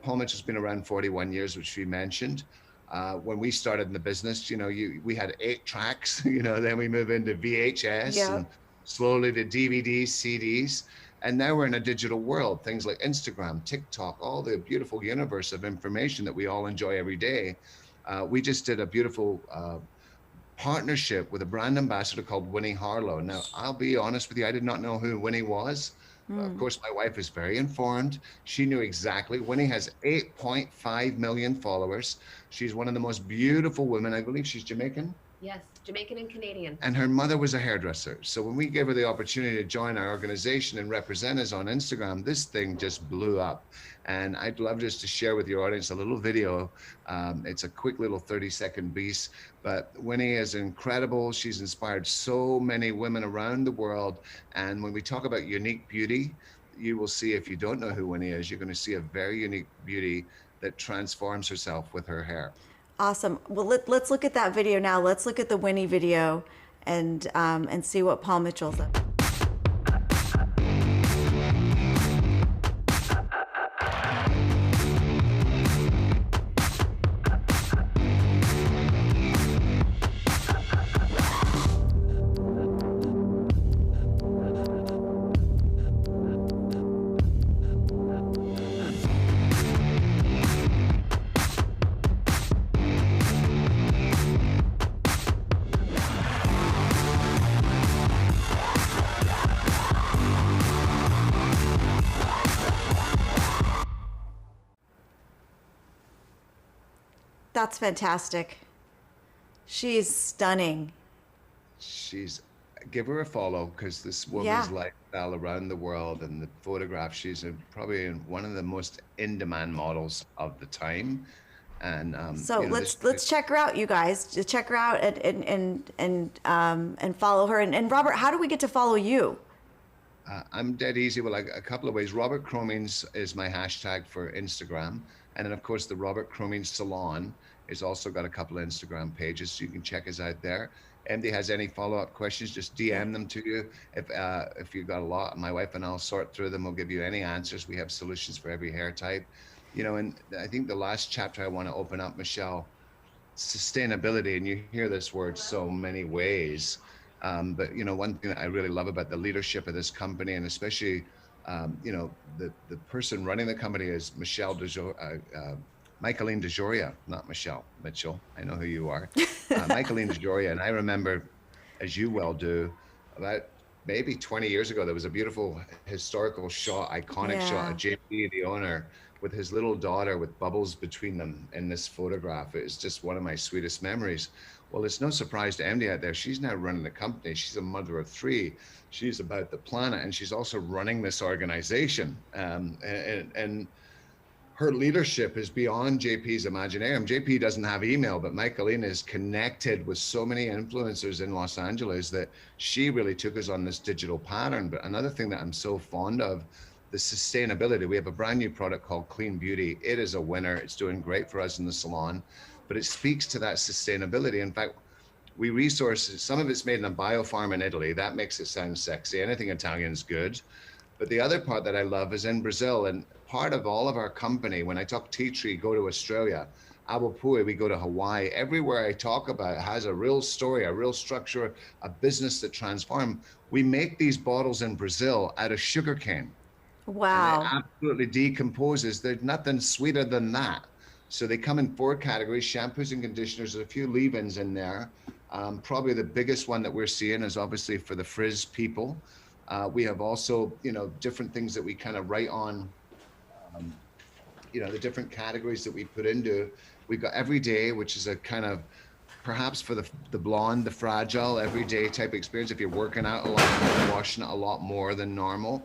Paul Mitchell's been around 41 years, which we mentioned. When we started in the business, we had 8 tracks, then we move into VHS and slowly to DVDs, CDs. And now we're in a digital world, things like Instagram, TikTok, all the beautiful universe of information that we all enjoy every day. We just did a beautiful partnership with a brand ambassador called Winnie Harlow. Now, I'll be honest with you, I did not know who Winnie was. Of course, my wife is very informed. She knew exactly. Winnie has 8.5 million followers. She's one of the most beautiful women. I believe she's Jamaican. Yes, Jamaican and Canadian. And her mother was a hairdresser. So when we gave her the opportunity to join our organization and represent us on Instagram, this thing just blew up. And I'd love just to share with your audience a little video. It's a quick little 30-second piece, but Winnie is incredible. She's inspired so many women around the world. And when we talk about unique beauty, you will see, if you don't know who Winnie is, you're going to see a very unique beauty that transforms herself with her hair. Awesome. Well, let's look at that video now. Let's look at the Winnie video and see what Paul Mitchell's up. That's fantastic. She's stunning. Give her a follow, because this woman's lifestyle around the world and the photographs, she's probably one of the most in-demand models of the time. And so let's check her out, you guys. Just check her out and follow her. And Robert, how do we get to follow you? I'm dead easy. Well, a couple of ways. Robert Cromeans is my hashtag for Instagram. And then, of course, the Robert Cromeans Salon has also got a couple of Instagram pages, so you can check us out there. Anybody has any follow-up questions, just DM them to you. If you've got a lot, my wife and I'll sort through them. We'll give you any answers. We have solutions for every hair type. And I think the last chapter I want to open up, Michelle, sustainability, and you hear this word so many ways. But one thing that I really love about the leadership of this company, and especially the person running the company is Michaeline DeJoria, not Michelle Mitchell. I know who you are. Michaeline DeJoria. And I remember, as you well do, about maybe 20 years ago, there was a beautiful historical shot, iconic shot of JP, the owner, with his little daughter with bubbles between them in this photograph. It's just one of my sweetest memories. Well, it's no surprise to MD out there. She's now running the company. She's a mother of 3. She's about the planet, and she's also running this organization. And her leadership is beyond JP's imaginarium. JP doesn't have email, but Michaeline is connected with so many influencers in Los Angeles that she really took us on this digital pattern. But another thing that I'm so fond of, the sustainability. We have a brand new product called Clean Beauty. It is a winner. It's doing great for us in the salon, but it speaks to that sustainability. In fact, we resource it. Some of it's made in a biofarm in Italy. That makes it sound sexy. Anything Italian is good. But the other part that I love is in Brazil, and part of all of our company, when I talk tea tree, go to Australia, Awapui, we go to Hawaii. Everywhere I talk about has a real story, a real structure, a business that transformed. We make these bottles in Brazil out of sugarcane. Wow. And it absolutely decomposes. There's nothing sweeter than that. So they come in 4 categories: shampoos and conditioners. There's a few leave-ins in there. Probably the biggest one that we're seeing is obviously for the frizz people. We have also, different things that we kind of write on, the different categories that we put into. We've got everyday, which is a kind of perhaps for the blonde, the fragile, everyday type experience. If you're working out a lot, you're washing it a lot more than normal.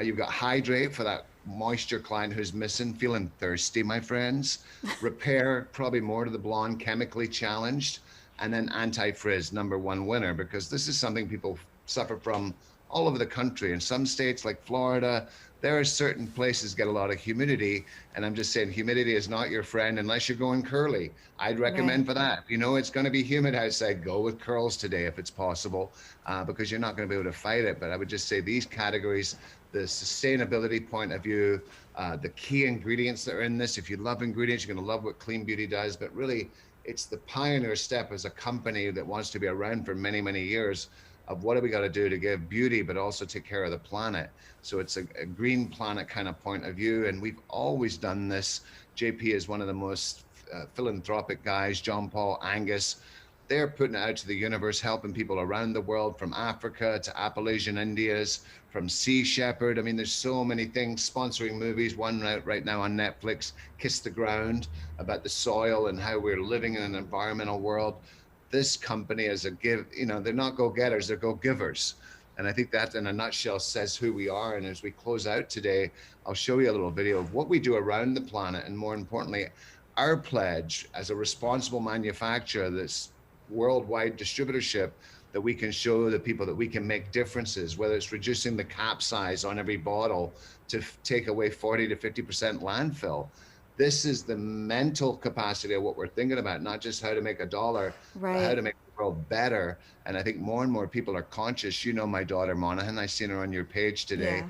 You've got hydrate for that moisture client who's missing, feeling thirsty, my friends. Repair, probably more to the blonde, chemically challenged. And then anti-frizz, #1 winner, because this is something people suffer from all over the country. In some states like Florida, there are certain places get a lot of humidity, and I'm just saying humidity is not your friend unless you're going curly. I'd recommend for that. It's going to be humid outside, go with curls today if it's possible, because you're not going to be able to fight it. But I would just say these categories, the sustainability point of view, the key ingredients that are in this. If you love ingredients, you're going to love what Clean Beauty does, but really it's the pioneer step as a company that wants to be around for many, many years of what do we got to do to give beauty, but also take care of the planet. So it's a green planet kind of point of view. And we've always done this. JP is one of the most philanthropic guys, John Paul, Angus. They're putting it out to the universe, helping people around the world, from Africa to Appalachian Indias, from Sea Shepherd. I mean, there's so many things, sponsoring movies, one right now on Netflix, Kiss the Ground, about the soil and how we're living in an environmental world. This company is they're not go-getters, they're go-givers. And I think that in a nutshell says who we are. And as we close out today, I'll show you a little video of what we do around the planet. And more importantly, our pledge as a responsible manufacturer, this worldwide distributorship, that we can show the people that we can make differences, whether it's reducing the cap size on every bottle to take away 40 to 50% landfill. This is the mental capacity of what we're thinking about, not just how to make a dollar, but how to make the world better. And I think more and more people are conscious. My daughter, Monaghan, I've seen her on your page today.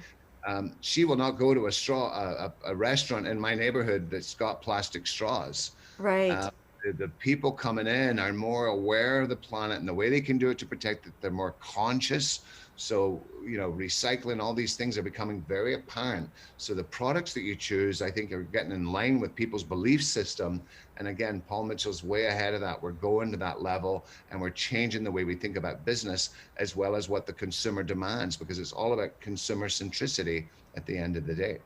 Yeah. She will not go to a restaurant in my neighborhood that's got plastic straws. Right. The people coming in are more aware of the planet and the way they can do it to protect it. They're more conscious. So, recycling, all these things are becoming very apparent. So the products that you choose, I think, are getting in line with people's belief system. And again, Paul Mitchell's way ahead of that. We're going to that level, and we're changing the way we think about business as well as what the consumer demands, because it's all about consumer centricity at the end of the day.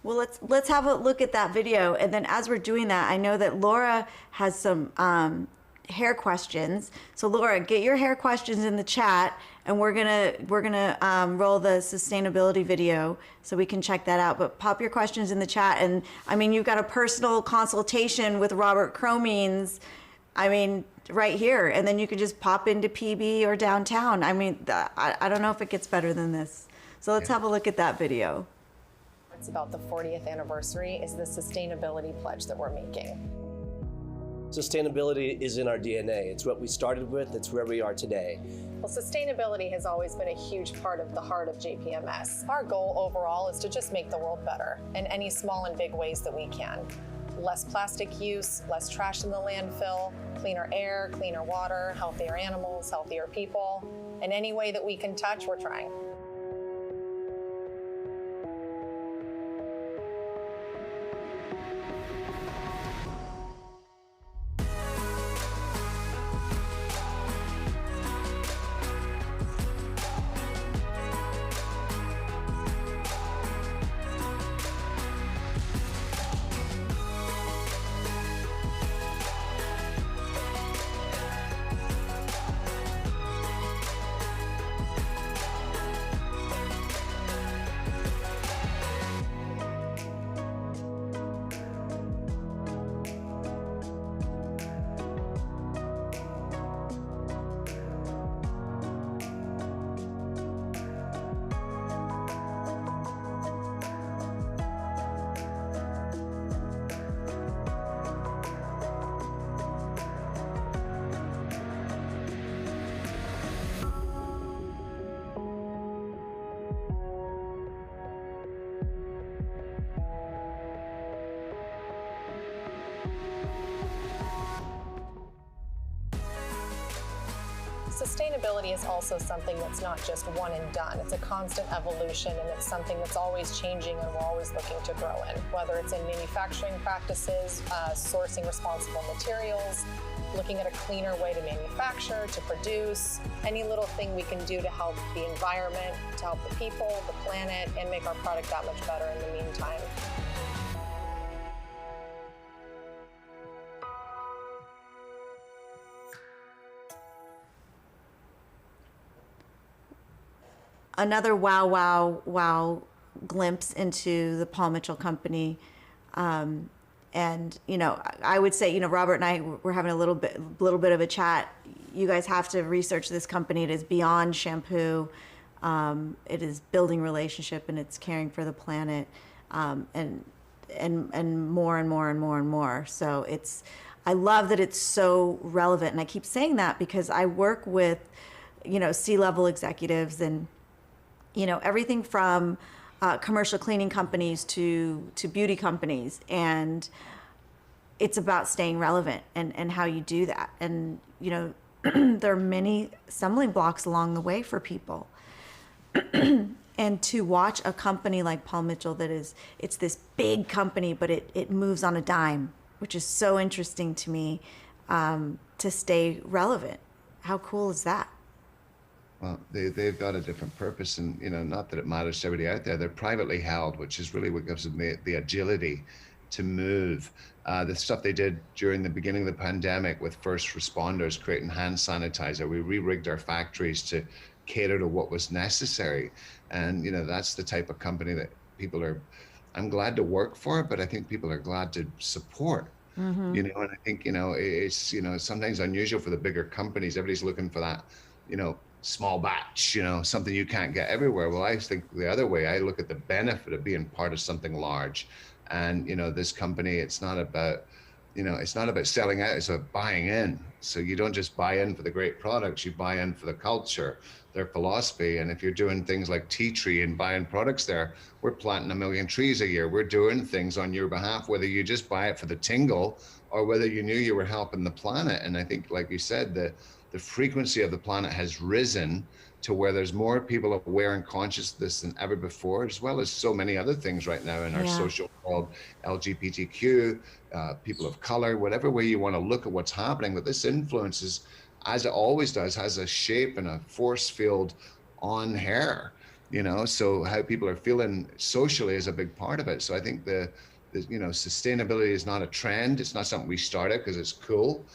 Well, let's have a look at that video. And then as we're doing that, I know that Laura has some hair questions. So Laura, get your hair questions in the chat, and we're gonna roll the sustainability video so we can check that out. But pop your questions in the chat. And I mean, you've got a personal consultation with Robert Cromeans, right here, and then you can just pop into PB or downtown. I don't know if it gets better than this. So let's have a look at that video. It's about the 40th anniversary is the sustainability pledge that we're making. Sustainability is in our DNA. It's what we started with. It's where we are today. Well, sustainability has always been a huge part of the heart of JPMS. Our goal overall is to just make the world better in any small and big ways that we can. Less plastic use, less trash in the landfill, cleaner air, cleaner water, healthier animals, healthier people. In any way that we can touch, we're trying. sustainability is also something that's not just one and done. It's a constant evolution, and it's something that's always changing and we're always looking to grow in, whether it's in manufacturing practices, sourcing responsible materials, looking at a cleaner way to manufacture, to produce, any little thing we can do to help the environment, to help the people, the planet, and make our product that much better in the meantime. Another wow glimpse into the Paul Mitchell Company. And, you know, I would say, you know, Robert and I were having a little bit of a chat. You guys have to research this company. It is beyond shampoo. It is building relationship, and it's caring for the planet, and more and more and more and more. So I love that it's so relevant. And I keep saying that because I work with, you know, C-level executives and, you know, everything from commercial cleaning companies to beauty companies, and it's about staying relevant and how you do that. And, you know, there are many stumbling blocks along the way for people. And to watch a company like Paul Mitchell it's this big company, but it moves on a dime, which is so interesting to me, to stay relevant. How cool is that? Well, they've got a different purpose, and, you know, not that it matters to everybody out there. They're privately held, which is really what gives them the agility to move. The stuff they did during the beginning of the pandemic with first responders, creating hand sanitizer. We re-rigged our factories to cater to what was necessary. And, you know, that's the type of company that I'm glad to work for, but I think people are glad to support. Mm-hmm. You know, and I think, you know, it's, you know, sometimes unusual for the bigger companies. Everybody's looking for that, you know, small batch, you know, something you can't get everywhere. Well, I think the other way, I look at the benefit of being part of something large. And, you know, this company, it's not about, you know, it's not about selling out, it's about buying in. So you don't just buy in for the great products, you buy in for the culture, their philosophy. And if you're doing things like Tea Tree and buying products there, we're planting 1 million trees a year. We're doing things on your behalf, whether you just buy it for the tingle or whether you knew you were helping the planet. And I think, like you said, the frequency of the planet has risen to where there's more people aware and conscious of this than ever before, as well as so many other things right now in our social world, LGBTQ, people of color, whatever way you want to look at what's happening. But this influences, as it always does, has a shape and a force field on hair, you know, so how people are feeling socially is a big part of it. So I think the you know, sustainability is not a trend. It's not something we started because it's cool.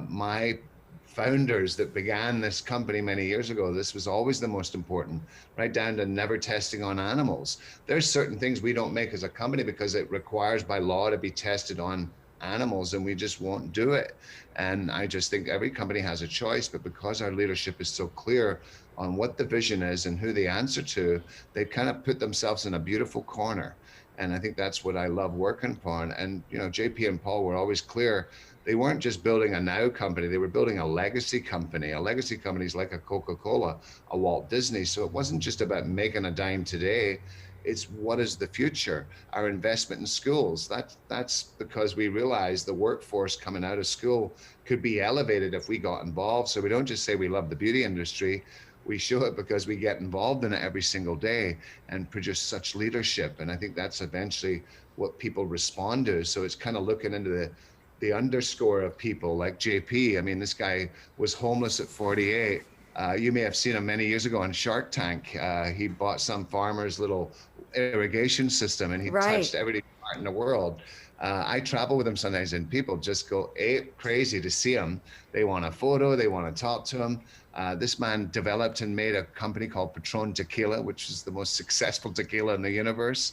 My founders that began this company many years ago, this was always the most important, right down to never testing on animals. There's certain things we don't make as a company because it requires by law to be tested on animals, and we just won't do it. And I just think every company has a choice, but because our leadership is so clear on what the vision is and who they answer to, they kind of put themselves in a beautiful corner. And I think that's what I love working upon. And, you know, JP and Paul were always clear. They weren't just building a now company, they were building a legacy company. A legacy company is like a Coca-Cola, a Walt Disney. So it wasn't just about making a dime today, it's what is the future? Our investment in schools. That's because we realized the workforce coming out of school could be elevated if we got involved. So we don't just say we love the beauty industry, we show it because we get involved in it every single day and produce such leadership. And I think that's eventually what people respond to. So it's kind of looking into the underscore of people like JP. I mean, this guy was homeless at 48. You may have seen him many years ago on Shark Tank. He bought some farmer's little irrigation system, and he touched every part in the world. I travel with him sometimes, and people just go crazy to see him. They want a photo, they want to talk to him. This man developed and made a company called Patron Tequila, which is the most successful tequila in the universe.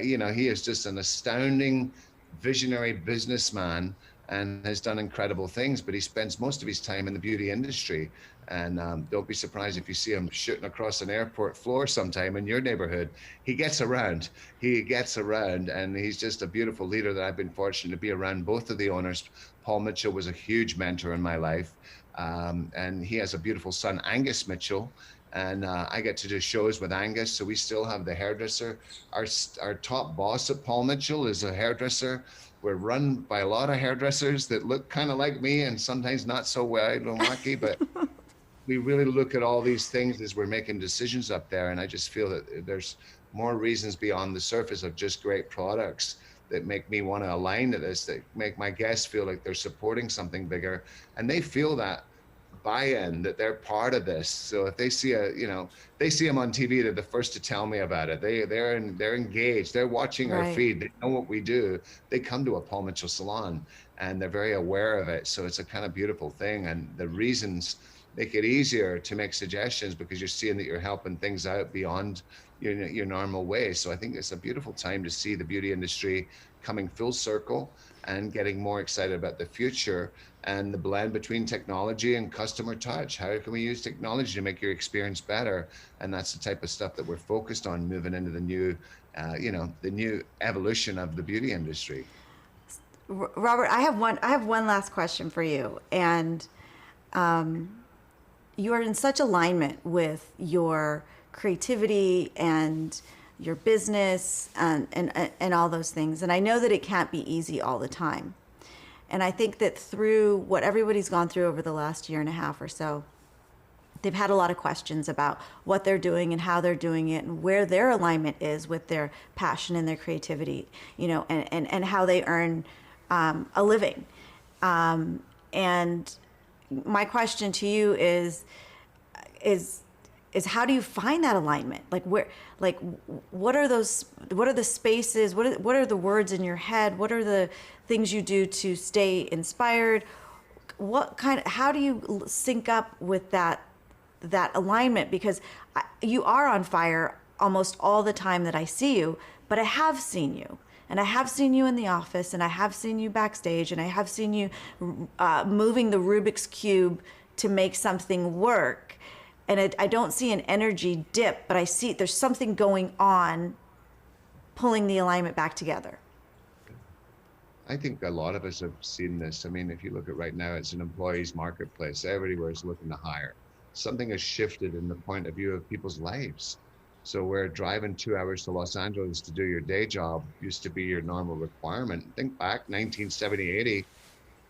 You know, he is just an astounding visionary businessman and has done incredible things, but he spends most of his time in the beauty industry. And don't be surprised if you see him shooting across an airport floor sometime in your neighborhood. He gets around, and he's just a beautiful leader that I've been fortunate to be around. Both of the owners. Paul Mitchell was a huge mentor in my life. And he has a beautiful son, Angus Mitchell. And I get to do shows with Angus. So we still have the hairdresser. Our top boss at Paul Mitchell is a hairdresser. We're run by a lot of hairdressers that look kind of like me and sometimes not so wild and wacky, but we really look at all these things as we're making decisions up there. And I just feel that there's more reasons beyond the surface of just great products that make me want to align to this, that make my guests feel like they're supporting something bigger, and they feel that buy-in, that they're part of this. So if they see they see them on TV, they're the first to tell me about it. They're engaged. They're watching our feed. They know what we do. They come to a Paul Mitchell salon and they're very aware of it. So it's a kind of beautiful thing. And the reasons make it easier to make suggestions because you're seeing that you're helping things out beyond your normal way. So I think it's a beautiful time to see the beauty industry coming full circle and getting more excited about the future and the blend between technology and customer touch. How can we use technology to make your experience better? And that's the type of stuff that we're focused on moving into the new, the new evolution of the beauty industry. Robert, I have one last question for you, and you are in such alignment with your creativity and your business and all those things. And I know that it can't be easy all the time. And I think that through what everybody's gone through over the last year and a half or so, they've had a lot of questions about what they're doing and how they're doing it and where their alignment is with their passion and their creativity, and how they earn a living. And my question to you is how do you find that alignment? What are the spaces? What are the words in your head? What are the things you do to stay inspired? How do you sync up with that alignment? Because you are on fire almost all the time that I see you, but I have seen you. And I have seen you in the office, and I have seen you backstage, and I have seen you moving the Rubik's Cube to make something work. And I don't see an energy dip, but I see there's something going on pulling the alignment back together. I think a lot of us have seen this. I mean, if you look at right now, it's an employee's marketplace. Everywhere is looking to hire. Something has shifted in the point of view of people's lives. So where driving 2 hours to Los Angeles to do your day job used to be your normal requirement. Think back 1970, 80,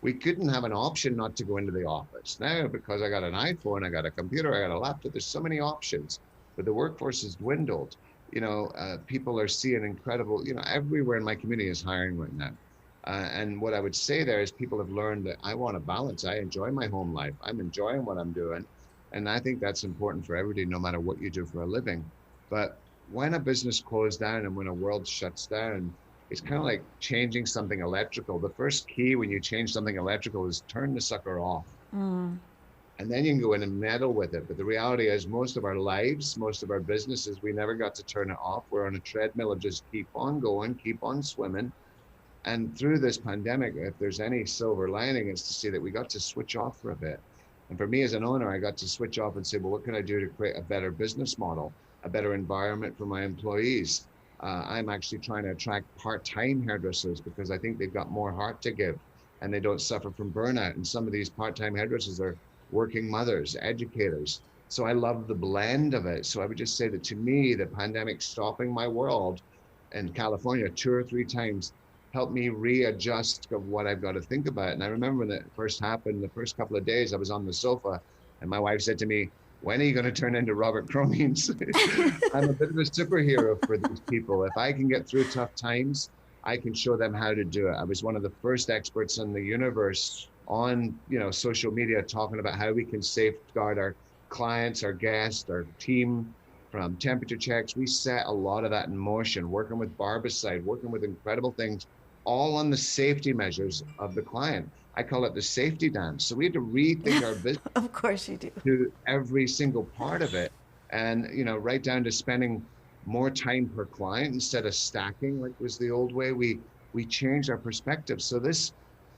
we couldn't have an option not to go into the office. Now, because I got an iPhone, I got a computer, I got a laptop, there's so many options, but the workforce has dwindled. People are seeing incredible, everywhere in my community is hiring right now. And what I would say there is people have learned that I want a balance. I enjoy my home life. I'm enjoying what I'm doing. And I think that's important for everybody, no matter what you do for a living. But when a business closed down and when a world shuts down, it's kind of like changing something electrical. The first key when you change something electrical is turn the sucker off. And then you can go in and meddle with it. But the reality is most of our lives, most of our businesses, we never got to turn it off. We're on a treadmill of just keep on going, keep on swimming. And through this pandemic, if there's any silver lining, it's to see that we got to switch off for a bit. And for me as an owner, I got to switch off and say, well, what can I do to create a better business model, a better environment for my employees? I'm actually trying to attract part-time hairdressers because I think they've got more heart to give and they don't suffer from burnout. And some of these part-time hairdressers are working mothers, educators. So I love the blend of it. So I would just say that to me, the pandemic stopping my world in California 2 or 3 times helped me readjust of what I've got to think about. And I remember when it first happened, the first couple of days I was on the sofa and my wife said to me, when are you going to turn into Robert Cromeans? I'm a bit of a superhero for these people. If I can get through tough times, I can show them how to do it. I was one of the first experts in the universe on social media talking about how we can safeguard our clients, our guests, our team from temperature checks. We set a lot of that in motion, working with Barbicide, working with incredible things, all on the safety measures of the client. I call it the safety dance. So we had to rethink our business. Of course you do. To every single part of it. And, right down to spending more time per client instead of stacking like was the old way. We changed our perspective. So this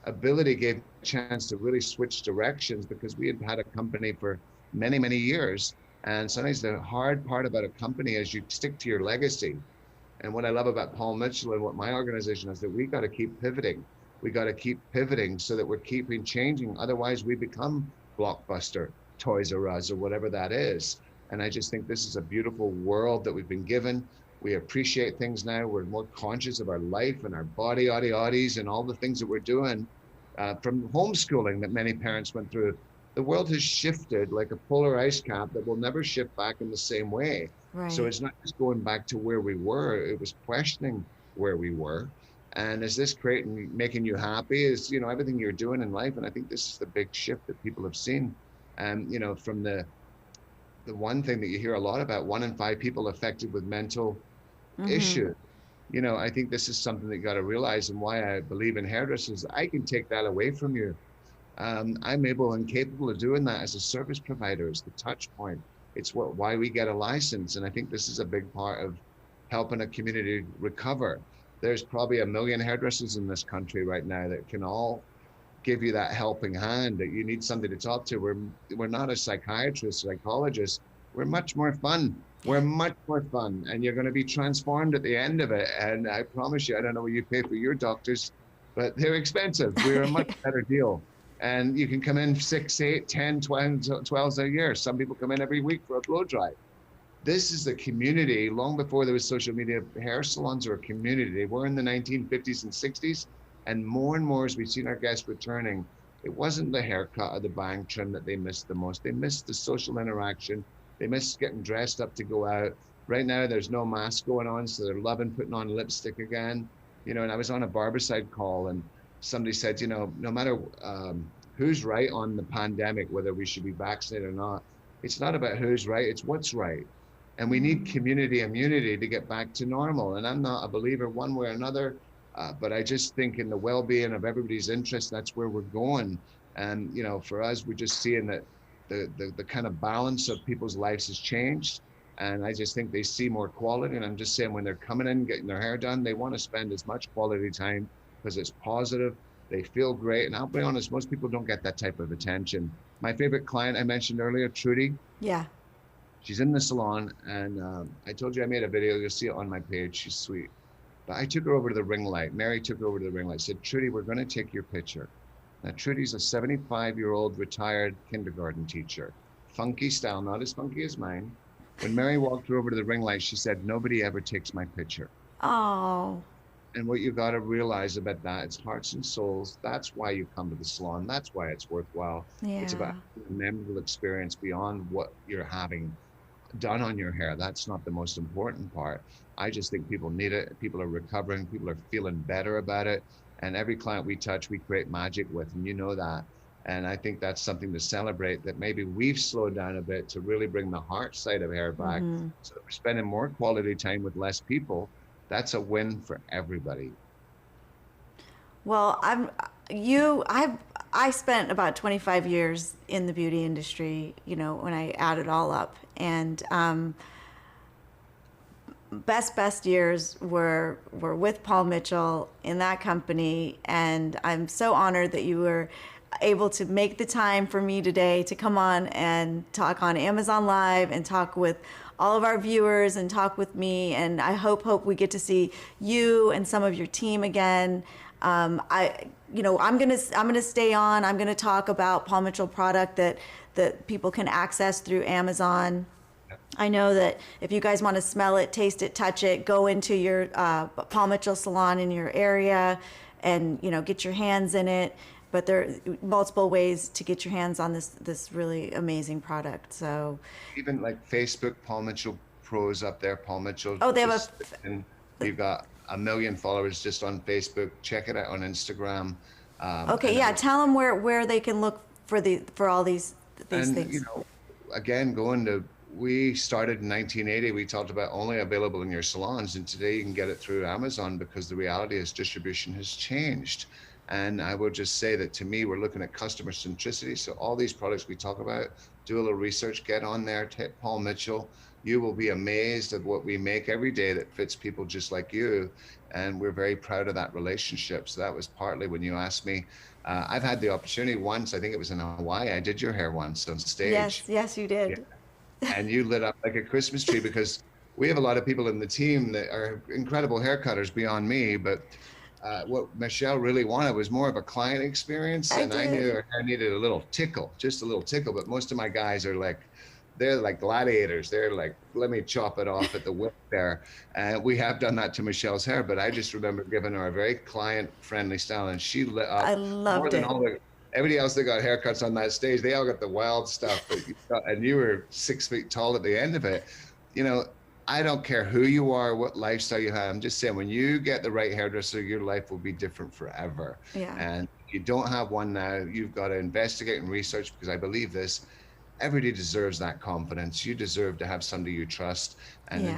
ability gave a chance to really switch directions because we had had a company for many, many years. And sometimes the hard part about a company is you stick to your legacy. And what I love about Paul Mitchell and what my organization is that we got to keep pivoting. We got to keep pivoting so that we're keeping changing. Otherwise, we become Blockbuster, Toys R Us, or whatever that is. And I just think this is a beautiful world that we've been given. We appreciate things now. We're more conscious of our life and our bodies and all the things that we're doing from homeschooling that many parents went through the world has shifted like a polar ice cap that will never shift back in the same way. Right. So it's not just going back to where we were, it was questioning where we were. And is this making you happy? Is, you know, everything you're doing in life? And I think this is the big shift that people have seen. And, you know, from the one thing that you hear a lot about, 1 in 5 people affected with mental issues. You know, I think this is something that you got to realize, and why I believe in hairdressers. I can take that away from you. I'm able and capable of doing that as a service provider, as the touch point. It's why we get a license. And I think this is a big part of helping a community recover. There's probably 1 million hairdressers in this country right now that can all give you that helping hand, that you need somebody to talk to. We're not a psychiatrist, psychologist. We're much more fun. We're much more fun, and you're going to be transformed at the end of it. And I promise you, I don't know what you pay for your doctors, but they're expensive. We're a much better deal. And you can come in 6, 8, 10, 12 a year. Some people come in every week for a blow dry. This is the community. Long before there was social media, hair salons are a community. They were in the 1950s and 60s. And more as we've seen our guests returning, it wasn't the haircut or the bang trim that they missed the most. They missed the social interaction. They missed getting dressed up to go out. Right now, there's no mask going on, so they're loving putting on lipstick again. You know, and I was on a Barbicide call, and somebody said, you know, no matter who's right on the pandemic, whether we should be vaccinated or not, it's not about who's right, it's what's right. And we need community immunity to get back to normal. And I'm not a believer one way or another, but I just think in the well-being of everybody's interest, that's where we're going. And, you know, for us, we're just seeing that the kind of balance of people's lives has changed. And I just think they see more quality. And I'm just saying, when they're coming in, getting their hair done, they want to spend as much quality time because it's positive. They feel great. And I'll be honest, most people don't get that type of attention. My favorite client I mentioned earlier, Trudy. Yeah. She's in the salon, and I told you I made a video. You'll see it on my page. She's sweet. But I took her over to the ring light. Mary took her over to the ring light. Said, Trudy, we're going to take your picture. Now, Trudy's a 75-year-old retired kindergarten teacher. Funky style, not as funky as mine. When Mary walked her over to the ring light, she said, nobody ever takes my picture. Oh. And what you got to realize about that, it's hearts and souls. That's why you come to the salon. That's why it's worthwhile. Yeah. It's about a memorable experience beyond what you're having done on your hair. That's not the most important part. I just think people need it. People are recovering. People are feeling better about it. And every client we touch, we create magic with, and you know that. And I think that's something to celebrate, that maybe we've slowed down a bit to really bring the heart side of hair back. So that we're spending more quality time with less people. That's a win for everybody. Well, I spent about 25 years in the beauty industry, you know, when I add it all up. And best years were with Paul Mitchell in that company. And I'm so honored that you were able to make the time for me today to come on and talk on Amazon Live and talk with all of our viewers and talk with me. And I hope we get to see you and some of your team again. I'm gonna stay on. I'm gonna talk about Paul Mitchell product that people can access through Amazon. I know that if you guys want to smell it, taste it, touch it, go into your Paul Mitchell salon in your area and, you know, get your hands in it. But there are multiple ways to get your hands on this really amazing product. So even like Facebook, Paul Mitchell Pros up there, Paul Mitchell. Oh, they have you've got 1 million followers just on Facebook. Check it out on Instagram. Okay, yeah. Tell them where they can look for all these things. You know, again, we started in 1980. We talked about only available in your salons, and today you can get it through Amazon because the reality is distribution has changed. And I will just say that to me, we're looking at customer centricity. So all these products we talk about, do a little research, get on there, hit Paul Mitchell. You will be amazed at what we make every day that fits people just like you. And we're very proud of that relationship. So that was partly when you asked me. I've had the opportunity once, I think it was in Hawaii, I did your hair once on stage. Yes, you did. Yeah. And you lit up like a Christmas tree, because we have a lot of people in the team that are incredible hair cutters beyond me, but what Michelle really wanted was more of a client experience. I knew her hair needed a little tickle, just a little tickle. But most of my guys are like, they're like gladiators. They're like, let me chop it off at the whip there. And we have done that to Michelle's hair, but I just remember giving her a very client-friendly style, and she lit up. I loved it. Everybody else that got haircuts on that stage, they all got the wild stuff, that you got, and you were 6 feet tall at the end of it. You know, I don't care who you are, what lifestyle you have. I'm just saying, when you get the right hairdresser, your life will be different forever. Yeah. And if you don't have one now, you've got to investigate and research, because I believe this. Everybody deserves that confidence. You deserve to have somebody you trust, and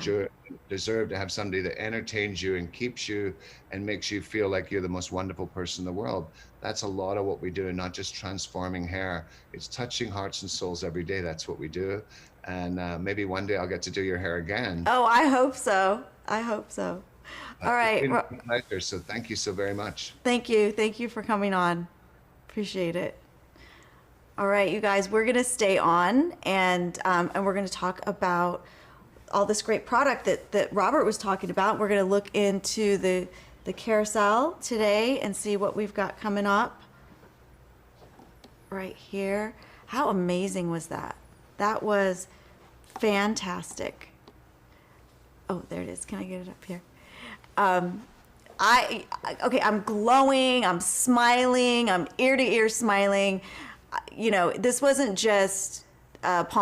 deserve to have somebody that entertains you and keeps you and makes you feel like you're the most wonderful person in the world. That's a lot of what we do, and not just transforming hair. It's touching hearts and souls every day. That's what we do. And maybe one day I'll get to do your hair again. Oh, I hope so. I hope so. All right. It's been a pleasure, so thank you so very much. Thank you. Thank you for coming on. Appreciate it. All right, you guys, we're going to stay on, and we're going to talk about all this great product that Robert was talking about. We're going to look into the carousel today and see what we've got coming up right here. How amazing was that? That was fantastic. Oh, there it is. Can I get it up here? Okay, I'm glowing, I'm smiling, I'm ear to ear smiling. You know, this wasn't just palm